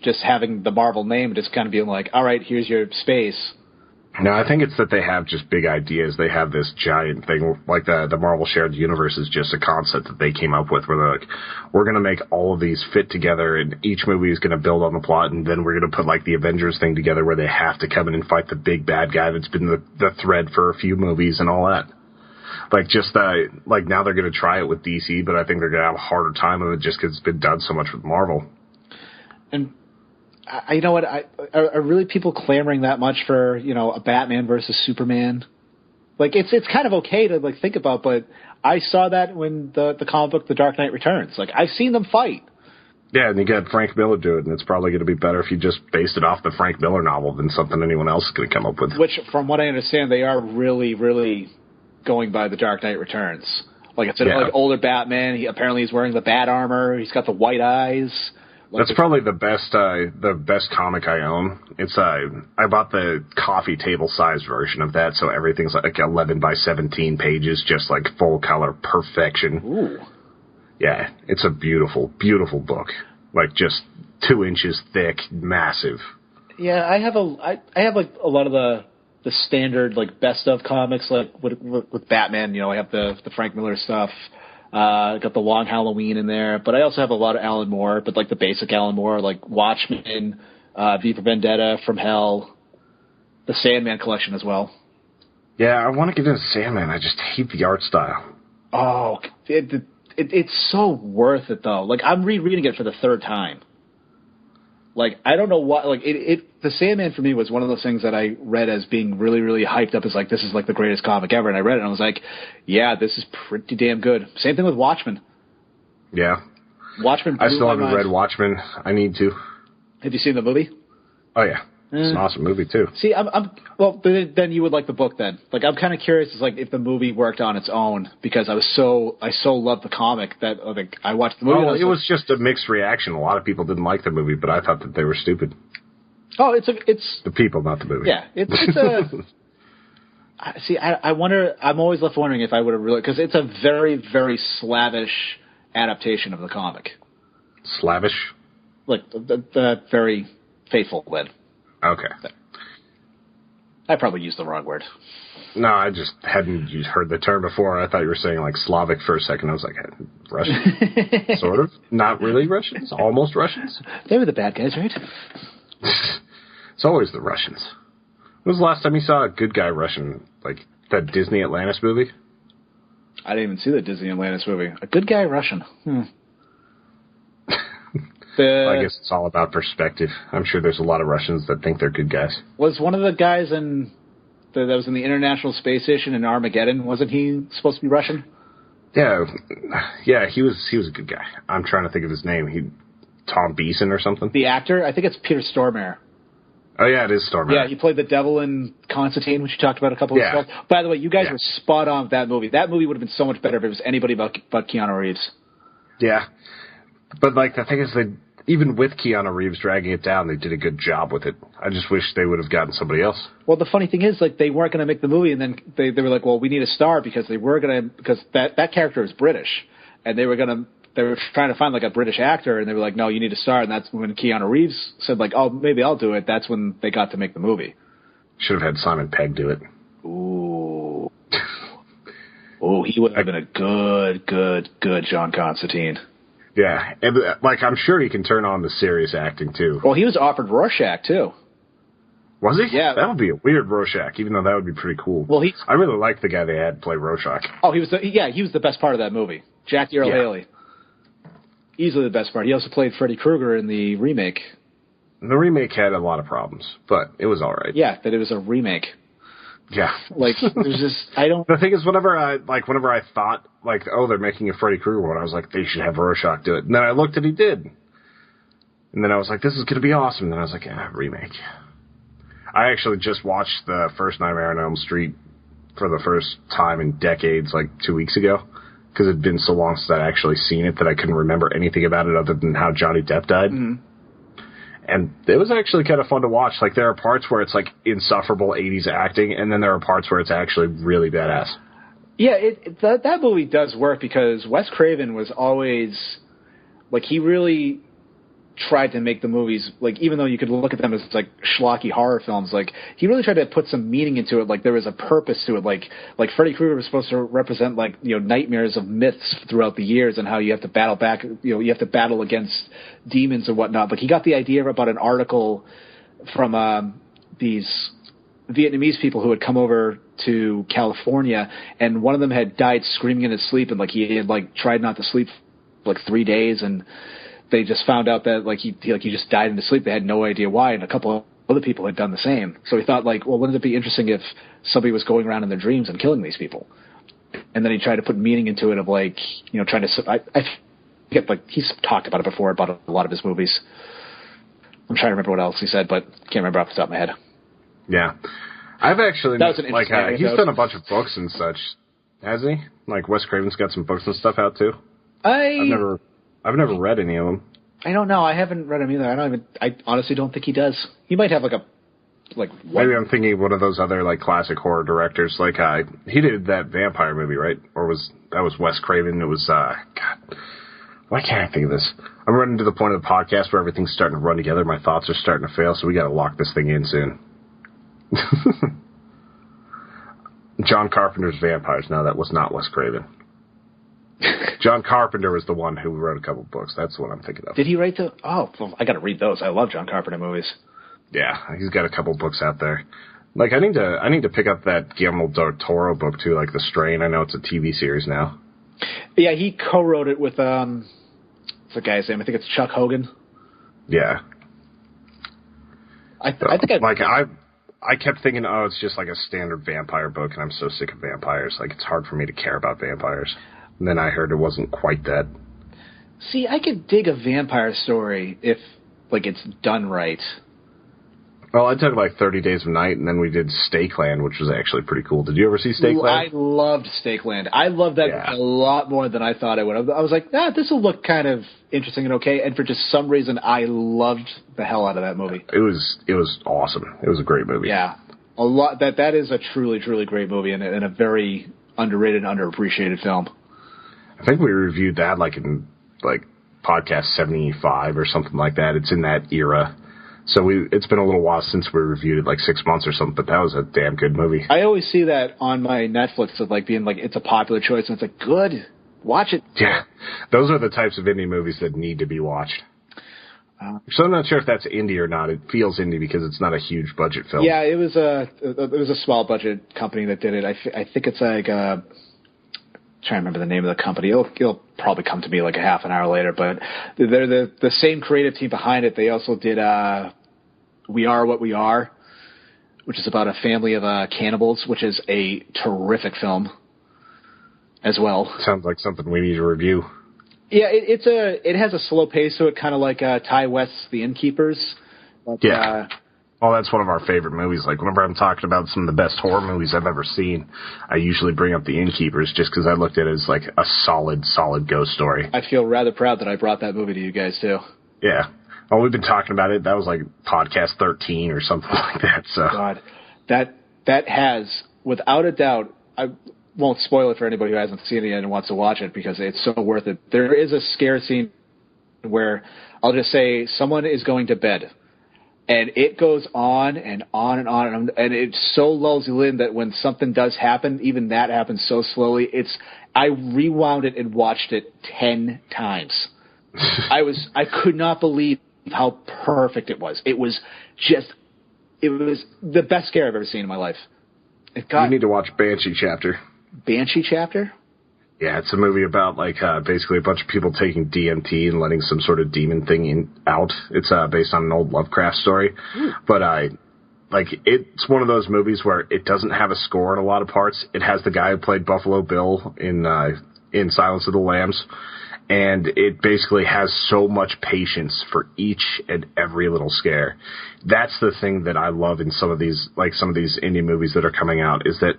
just having the Marvel name and just kind of being like, all right, here's your space? No, I think it's that they have just big ideas. They have this giant thing, like the Marvel Shared Universe is just a concept that they came up with, where they're like, we're going to make all of these fit together, and each movie is going to build on the plot, and then we're going to put the Avengers thing together where they have to come in and fight the big bad guy that's been the thread for a few movies and all that. Now they're going to try it with DC, but I think they're going to have a harder time of it just because it's been done so much with Marvel. And you know what? Are really people clamoring that much for a Batman versus Superman? It's kind of okay to think about, but I saw that when the comic book The Dark Knight Returns. I've seen them fight. Yeah, and you got Frank Miller do it, and it's probably going to be better if you just based it off the Frank Miller novel than something anyone else is going to come up with. Which, from what I understand, they are really, really going by The Dark Knight Returns. It's an older Batman. He's wearing the bat armor. He's got the white eyes. That's probably the best comic I own. It's I bought the coffee table size version of that, so everything's 11 by 17 pages, just full color perfection. Ooh. Yeah, it's a beautiful, beautiful book. Just 2 inches thick, massive. Yeah, I have a lot of the standard best of comics with Batman. I have the Frank Miller stuff. Got the Long Halloween in there, but I also have a lot of Alan Moore, but the basic Alan Moore, Watchmen, V for Vendetta, From Hell, the Sandman collection as well. Yeah, I want to get into Sandman. I just hate the art style. Oh, it's so worth it though. I'm rereading it for the 3rd time. I don't know what. The Sandman for me was one of those things that I read as being really, really hyped up as this is the greatest comic ever, and I read it and I was like, yeah, this is pretty damn good. Same thing with Watchmen. Yeah, Watchmen. I still haven't read Watchmen. I need to. Have you seen the movie? Oh yeah. It's an awesome movie too. See, well. Then you would like the book. Then, I'm kind of curious as if the movie worked on its own, because I so loved the comic that I watched the movie. Well, it was just a mixed reaction. A lot of people didn't like the movie, but I thought that they were stupid. Oh, it's the people, not the movie. Yeah, it's a. See, I wonder. I'm always left wondering if I would have really, because it's a very, very slavish adaptation of the comic. Slavish. The very faithful then. Okay. I probably used the wrong word. No, I just hadn't heard the term before. I thought you were saying Slavic for a second. I was like, Russian? Sort of. Not really Russians. Almost Russians. They were the bad guys, right? It's always the Russians. When was the last time you saw a good guy Russian, that Disney Atlantis movie? I didn't even see the Disney Atlantis movie. A good guy Russian. I guess it's all about perspective. I'm sure there's a lot of Russians that think they're good guys. Was one of the guys that was in the International Space Station in Armageddon, wasn't he supposed to be Russian? Yeah, he was a good guy. I'm trying to think of his name. Tom Beeson or something? The actor? I think it's Peter Stormare. Oh, yeah, it is Stormare. Yeah, he played the devil in Constantine, which you talked about a couple of weeks ago. By the way, you guys were spot on with that movie. That movie would have been so much better if it was anybody but Keanu Reeves. Yeah. But, the thing is, even with Keanu Reeves dragging it down, they did a good job with it. I just wish they would have gotten somebody else. Well, the funny thing is, they weren't going to make the movie, and then they were like, well, we need a star because because that character is British, and they were trying to find a British actor, and they were like, no, you need a star, and that's when Keanu Reeves said oh, maybe I'll do it. That's when they got to make the movie. Should have had Simon Pegg do it. Ooh. He would have been a good John Constantine. Yeah, and I'm sure he can turn on the serious acting too. Well, he was offered Rorschach too. Was he? Yeah. That would be a weird Rorschach, even though that would be pretty cool. Well, I really liked the guy they had play Rorschach. Oh, he was the best part of that movie. Jackie Earle Haley. Easily the best part. He also played Freddy Krueger in the remake. The remake had a lot of problems, but it was all right. Yeah, that it was a remake. Yeah. There's just, I don't... The thing is, whenever I thought, oh, they're making a Freddy Krueger one, I was like, they should have Rorschach do it. And then I looked and he did. And then I was like, this is going to be awesome. And then I was like, remake. I actually just watched the first Nightmare on Elm Street for the first time in decades, 2 weeks ago. Because it had been so long since I'd actually seen it that I couldn't remember anything about it other than how Johnny Depp died. Mm-hmm. And it was actually kind of fun to watch. There are parts where it's insufferable 80s acting, and then there are parts where it's actually really badass. Yeah, that movie does work because Wes Craven was always, he really tried to make the movies, even though you could look at them as, schlocky horror films, he really tried to put some meaning into it, there was a purpose to it, like Freddy Krueger was supposed to represent, nightmares of myths throughout the years and how you have to battle back, you have to battle against demons and whatnot, but he got the idea about an article from these Vietnamese people who had come over to California, and one of them had died screaming in his sleep, and he had tried not to sleep for 3 days, and they just found out that he just died in his sleep. They had no idea why, and a couple of other people had done the same. So he thought well, wouldn't it be interesting if somebody was going around in their dreams and killing these people? And then he tried to put meaning into it of trying to. I forget, he's talked about it before about a lot of his movies. I'm trying to remember what else he said, but can't remember off the top of my head. Yeah, I've actually that was an interesting he's done a bunch of books and such, hasn't he? Wes Craven's got some books and stuff out too. I've never read any of them. I don't know. I haven't read them either. I honestly don't think he does. He might have Maybe I'm thinking of one of those other classic horror directors. He did that vampire movie, right? Or that was Wes Craven? It was God. Why can't I think of this? I'm running to the point of the podcast where everything's starting to run together. My thoughts are starting to fail, so we got to lock this thing in soon. John Carpenter's Vampires. No, that was not Wes Craven. John Carpenter was the one who wrote a couple books. That's what I'm thinking of. Did he write the... Oh, well, I got to read those. I love John Carpenter movies. Yeah, he's got a couple books out there. I need to pick up that Guillermo del Toro book too, The Strain. I know it's a TV series now. Yeah, he co-wrote it with what's the guy's name? I think it's Chuck Hogan. Yeah. I think I kept thinking, it's just a standard vampire book, and I'm so sick of vampires. It's hard for me to care about vampires. And then I heard it wasn't quite that. See, I could dig a vampire story if, it's done right. Well, I took 30 Days of Night, and then we did Stakeland, which was actually pretty cool. Did you ever see Stakeland? I loved Stakeland. I loved that a lot more than I thought I would. I was like, this will look kind of interesting and okay. And for just some reason, I loved the hell out of that movie. It was awesome. It was a great movie. Yeah, a lot. That is a truly, truly great movie and a very underrated, underappreciated film. I think we reviewed that in podcast 75 or something like that. It's in that era. So it's been a little while since we reviewed it, 6 months or something, but that was a damn good movie. I always see that on my Netflix of being it's a popular choice, and it's good. Watch it. Yeah. Those are the types of indie movies that need to be watched. So I'm not sure if that's indie or not. It feels indie because it's not a huge budget film. Yeah, it was a small budget company that did it. I think it's trying to remember the name of the company. It'll probably come to me like a half an hour later, but they're the same creative team behind it. They also did We Are What We Are, which is about a family of cannibals, which is a terrific film as well. Sounds like something we need to review. Yeah, it has a slow pace to it, kind of like Ty West's The Innkeepers. But, yeah. Well, that's one of our favorite movies. Like, whenever I'm talking about some of the best horror movies I've ever seen, I usually bring up The Innkeepers just because I looked at it as, like, a solid ghost story. I feel rather proud that I brought that movie to you guys, too. Yeah. Well, we've been talking about it. That was, like, podcast 13 or something like that. So. God, that has, without a doubt, I won't spoil it for anybody who hasn't seen it yet and wants to watch it because it's so worth it. There is a scare scene where I'll just say someone is going to bed. And it goes on and on and on, and it so lulls you in that when something does happen, even that happens so slowly. I rewound it and watched it 10 times. I could not believe how perfect it was. It was the best scare I've ever seen in my life. You need to watch Banshee Chapter. Banshee Chapter? Yeah, it's a movie about, like, basically a bunch of people taking DMT and letting some sort of demon thing out. It's based on an old Lovecraft story. But, it's one of those movies where it doesn't have a score in a lot of parts. It has the guy who played Buffalo Bill in Silence of the Lambs. And it basically has so much patience for each and every little scare. That's the thing that I love in some of these indie movies that are coming out, is that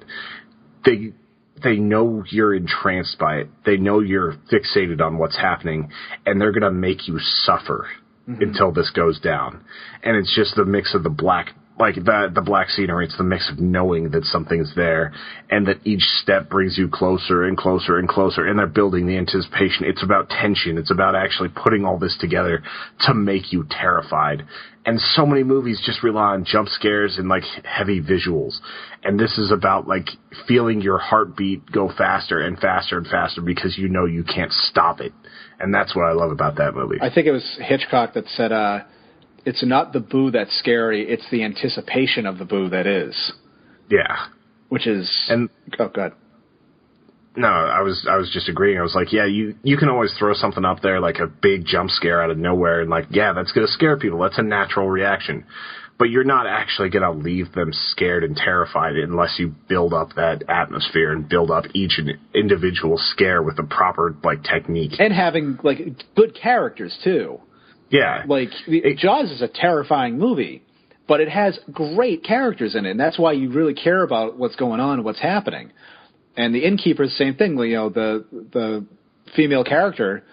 they know you're entranced by it. They know you're fixated on what's happening, and they're going to make you suffer until this goes down. And it's just the mix of the black scenery. It's the mix of knowing that something's there and that each step brings you closer and closer and closer, and they're building the anticipation. It's about tension. It's about actually putting all this together to make you terrified. And so many movies just rely on jump scares and, like, heavy visuals. And this is about, like, feeling your heartbeat go faster and faster and faster because you know you can't stop it. And that's what I love about that movie. I think it was Hitchcock that said, it's not the boo that's scary, it's the anticipation of the boo that is. Yeah. Which is... Oh, God. No, I was just agreeing. I was like, yeah, you can always throw something up there, like a big jump scare out of nowhere, and, like, yeah, that's going to scare people. That's a natural reaction. But you're not actually going to leave them scared and terrified unless you build up that atmosphere and build up each individual scare with the proper, like, technique. And having, like, good characters, too. Yeah. Like, Jaws is a terrifying movie, but it has great characters in it, and that's why you really care about what's going on and what's happening. And the Innkeeper's same thing, you know, the female character,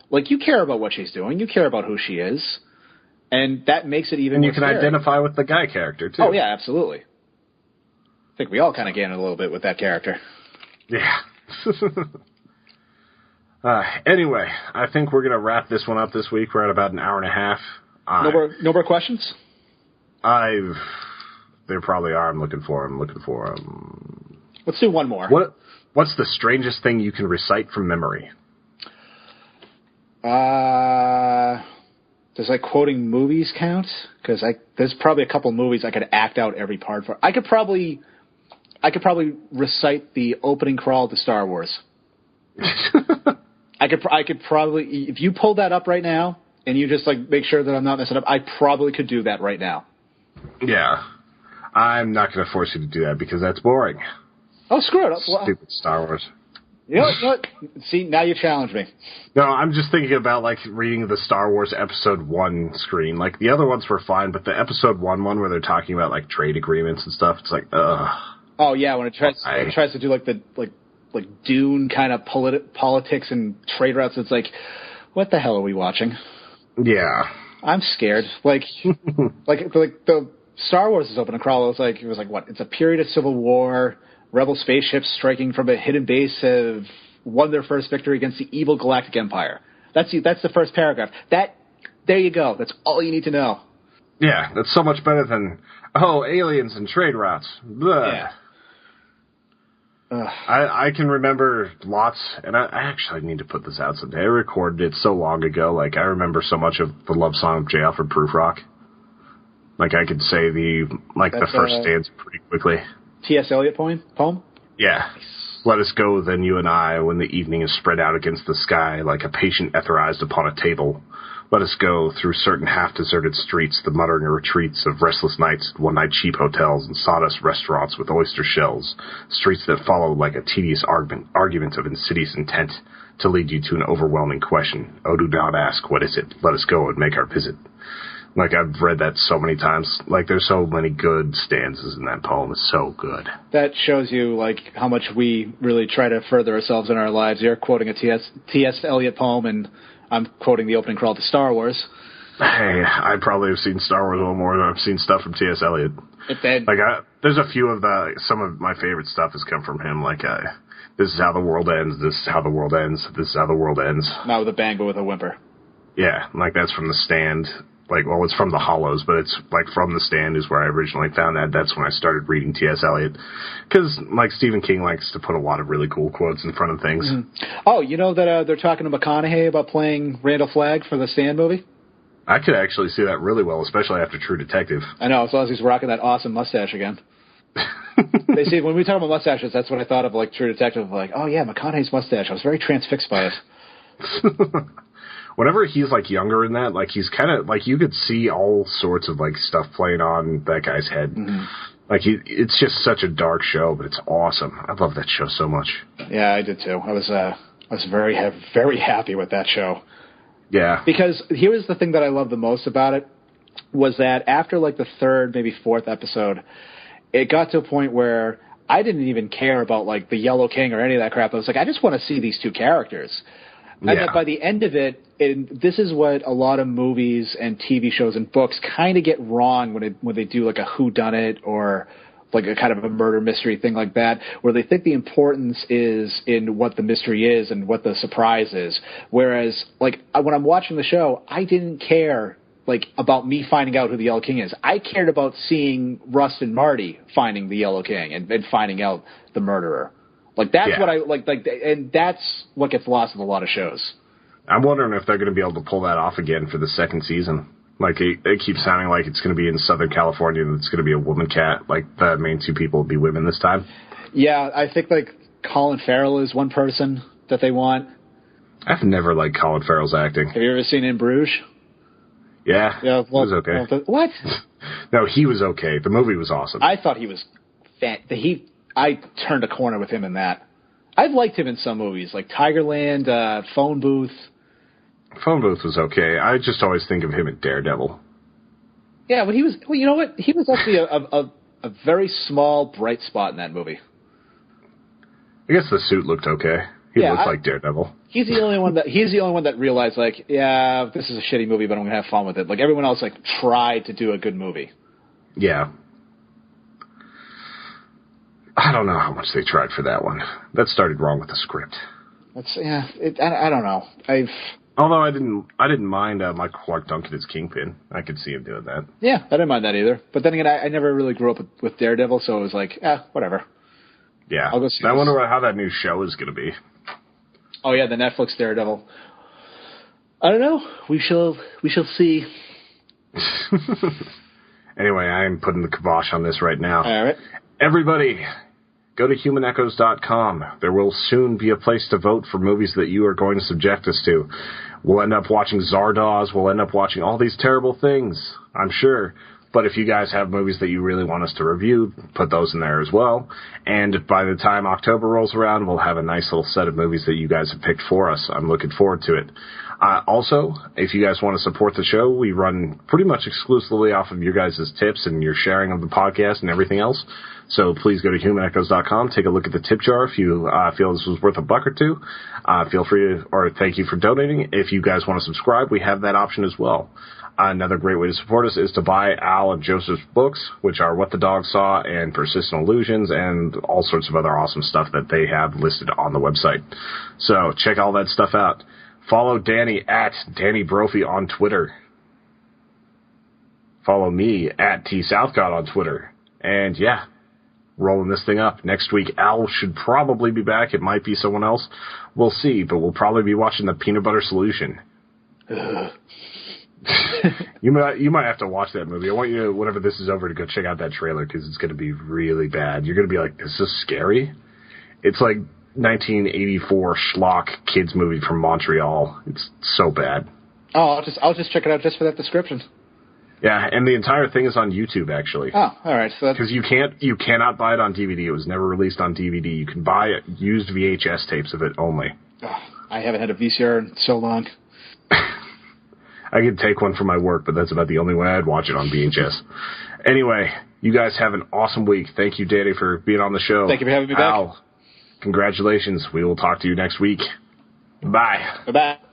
like, you care about what she's doing, you care about who she is, and that makes it even more scary. And you can identify with the guy character, too. Oh, yeah, absolutely. I think we all kind of gain a little bit with that character. Yeah. Anyway, I think we're going to wrap this one up this week. We're at about an hour and a half. No more questions? There probably are. I'm looking for them. Let's do one more. What's the strangest thing you can recite from memory? Does, like, quoting movies count? Because there's probably a couple movies I could act out every part for. I could probably recite the opening crawl to Star Wars. I could probably, if you pulled that up right now and you just, like, make sure that I'm not messing up, I probably could do that right now. Yeah. I'm not going to force you to do that because that's boring. Oh, screw it. Stupid Star Wars. You know what? See, now you challenge me. No, I'm just thinking about, like, reading the Star Wars Episode 1 screen. Like, the other ones were fine, but the Episode 1 one where they're talking about, like, trade agreements and stuff, it's like, ugh. Oh, yeah, when it tries to do, like, the Dune kind of politics and trade routes, it's like, what the hell are we watching? Yeah. I'm scared. Like the Star Wars is open and crawl. It was like what? It's a period of civil war. Rebel spaceships striking from a hidden base have won their first victory against the evil Galactic Empire. That's the first paragraph. There you go. That's all you need to know. Yeah, that's so much better than, aliens and trade routes. Blah. Yeah. I can remember lots, and I actually need to put this out someday. I recorded it so long ago. Like, I remember so much of the love song of J. Alfred Prufrock. Like, I could say the first stanza pretty quickly. T.S. Eliot poem? Yeah. Nice. Let us go, then, you and I, when the evening is spread out against the sky like a patient etherized upon a table. Let us go through certain half-deserted streets, the muttering retreats of restless nights, one-night cheap hotels, and sawdust restaurants with oyster shells, streets that follow like a tedious argument of insidious intent to lead you to an overwhelming question. Oh, do not ask, what is it? Let us go and make our visit. Like, I've read that so many times. Like, there's so many good stanzas in that poem. It's so good. That shows you, like, how much we really try to further ourselves in our lives. You're quoting a T.S. Eliot poem, and I'm quoting the opening crawl to Star Wars. Hey, I probably have seen Star Wars a little more than I've seen stuff from T.S. Eliot. There's a few of some of my favorite stuff has come from him. Like, this is how the world ends, this is how the world ends, this is how the world ends. Not with a bang, but with a whimper. Yeah, like, that's from The Stand. Like, well, it's from The Hollows, but it's, like, From the Stand is where I originally found that. That's when I started reading T.S. Eliot. Because, like, Stephen King likes to put a lot of really cool quotes in front of things. Mm-hmm. Oh, you know that they're talking to McConaughey about playing Randall Flagg for the Stand movie? I could actually see that really well, especially after True Detective. I know, as long as he's rocking that awesome mustache again. They see, when we talk about mustaches, that's what I thought of, like, True Detective. Like, oh, yeah, McConaughey's mustache. I was very transfixed by it. Whenever he's, like, younger in that, like, he's kind of, like, you could see all sorts of, like, stuff playing on that guy's head. Mm-hmm. Like, it's just such a dark show, but it's awesome. I love that show so much. Yeah, I did too. I was very, very happy with that show. Yeah. Because here was the thing that I loved the most about it, was that after, like, the third, maybe fourth episode, it got to a point where I didn't even care about, like, the Yellow King or any of that crap. I was like, I just want to see these two characters. And that by the end of it, this is what a lot of movies and TV shows and books kind of get wrong when they do like a whodunit or like a kind of a murder mystery thing like that, where they think the importance is in what the mystery is and what the surprise is. Whereas, like, when I'm watching the show, I didn't care like about me finding out who the Yellow King is. I cared about seeing Russ and Marty finding the Yellow King and finding out the murderer. Like, that's what I like, and that's what gets lost in a lot of shows. I'm wondering if they're going to be able to pull that off again for the second season. Like, it keeps sounding like it's going to be in Southern California and it's going to be a woman cat. Like, the main two people will be women this time. Yeah, I think, like, Colin Farrell is one person that they want. I've never liked Colin Farrell's acting. Have you ever seen In Bruges? Yeah, well, he was okay. What? No, he was okay. The movie was awesome. I thought he was I turned a corner with him in that. I've liked him in some movies, like Tigerland, Phone Booth. Phone Booth was okay. I just always think of him in Daredevil. Yeah, but he was. Well, you know what? He was actually a very small, bright spot in that movie. I guess the suit looked okay. He looked like Daredevil. He's the only one that realized, like, yeah, this is a shitty movie, but I'm gonna have fun with it. Like, everyone else, like, tried to do a good movie. Yeah. I don't know how much they tried for that one. That started wrong with the script. I don't know. Although I didn't mind Michael Clark Duncan as Kingpin. I could see him doing that. Yeah, I didn't mind that either. But then again, I never really grew up with Daredevil, so it was like, whatever. Yeah. I'll go see I wonder how that new show is going to be. Oh yeah, the Netflix Daredevil. I don't know. We shall see. Anyway, I am putting the kibosh on this right now. All right. Everybody, go to humanechoes.com. There will soon be a place to vote for movies that you are going to subject us to. We'll end up watching Zardoz. We'll end up watching all these terrible things, I'm sure. But if you guys have movies that you really want us to review, put those in there as well. And by the time October rolls around, we'll have a nice little set of movies that you guys have picked for us. I'm looking forward to it. Also, if you guys want to support the show, we run pretty much exclusively off of your guys' tips and your sharing of the podcast and everything else. So please go to humanechoes.com, take a look at the tip jar. If you feel this was worth a buck or two, feel free to, or thank you for donating. If you guys want to subscribe, we have that option as well. Another great way to support us is to buy Al and Joseph's books, which are What the Dog Saw and Persistent Illusions and all sorts of other awesome stuff that they have listed on the website. So check all that stuff out. Follow Danny at Danny Brophy on Twitter. Follow me at T Southcott on Twitter. And yeah, rolling this thing up. Next week, Al should probably be back. It might be someone else. We'll see, but we'll probably be watching The Peanut Butter Solution. You might have to watch that movie. I want you to, whenever this is over, to go check out that trailer because it's going to be really bad. You're going to be like, this is scary? It's like 1984 schlock kids movie from Montreal. It's so bad. Oh, I'll just check it out just for that description. Yeah, and the entire thing is on YouTube, actually. Oh, all right. So because you cannot buy it on DVD. It was never released on DVD. You can buy used VHS tapes of it only. Oh, I haven't had a VCR in so long. I could take one for my work, but that's about the only way I'd watch it on VHS. Anyway, you guys have an awesome week. Thank you, Danny, for being on the show. Thank you for having me back. Al, congratulations. We will talk to you next week. Bye. Bye-bye.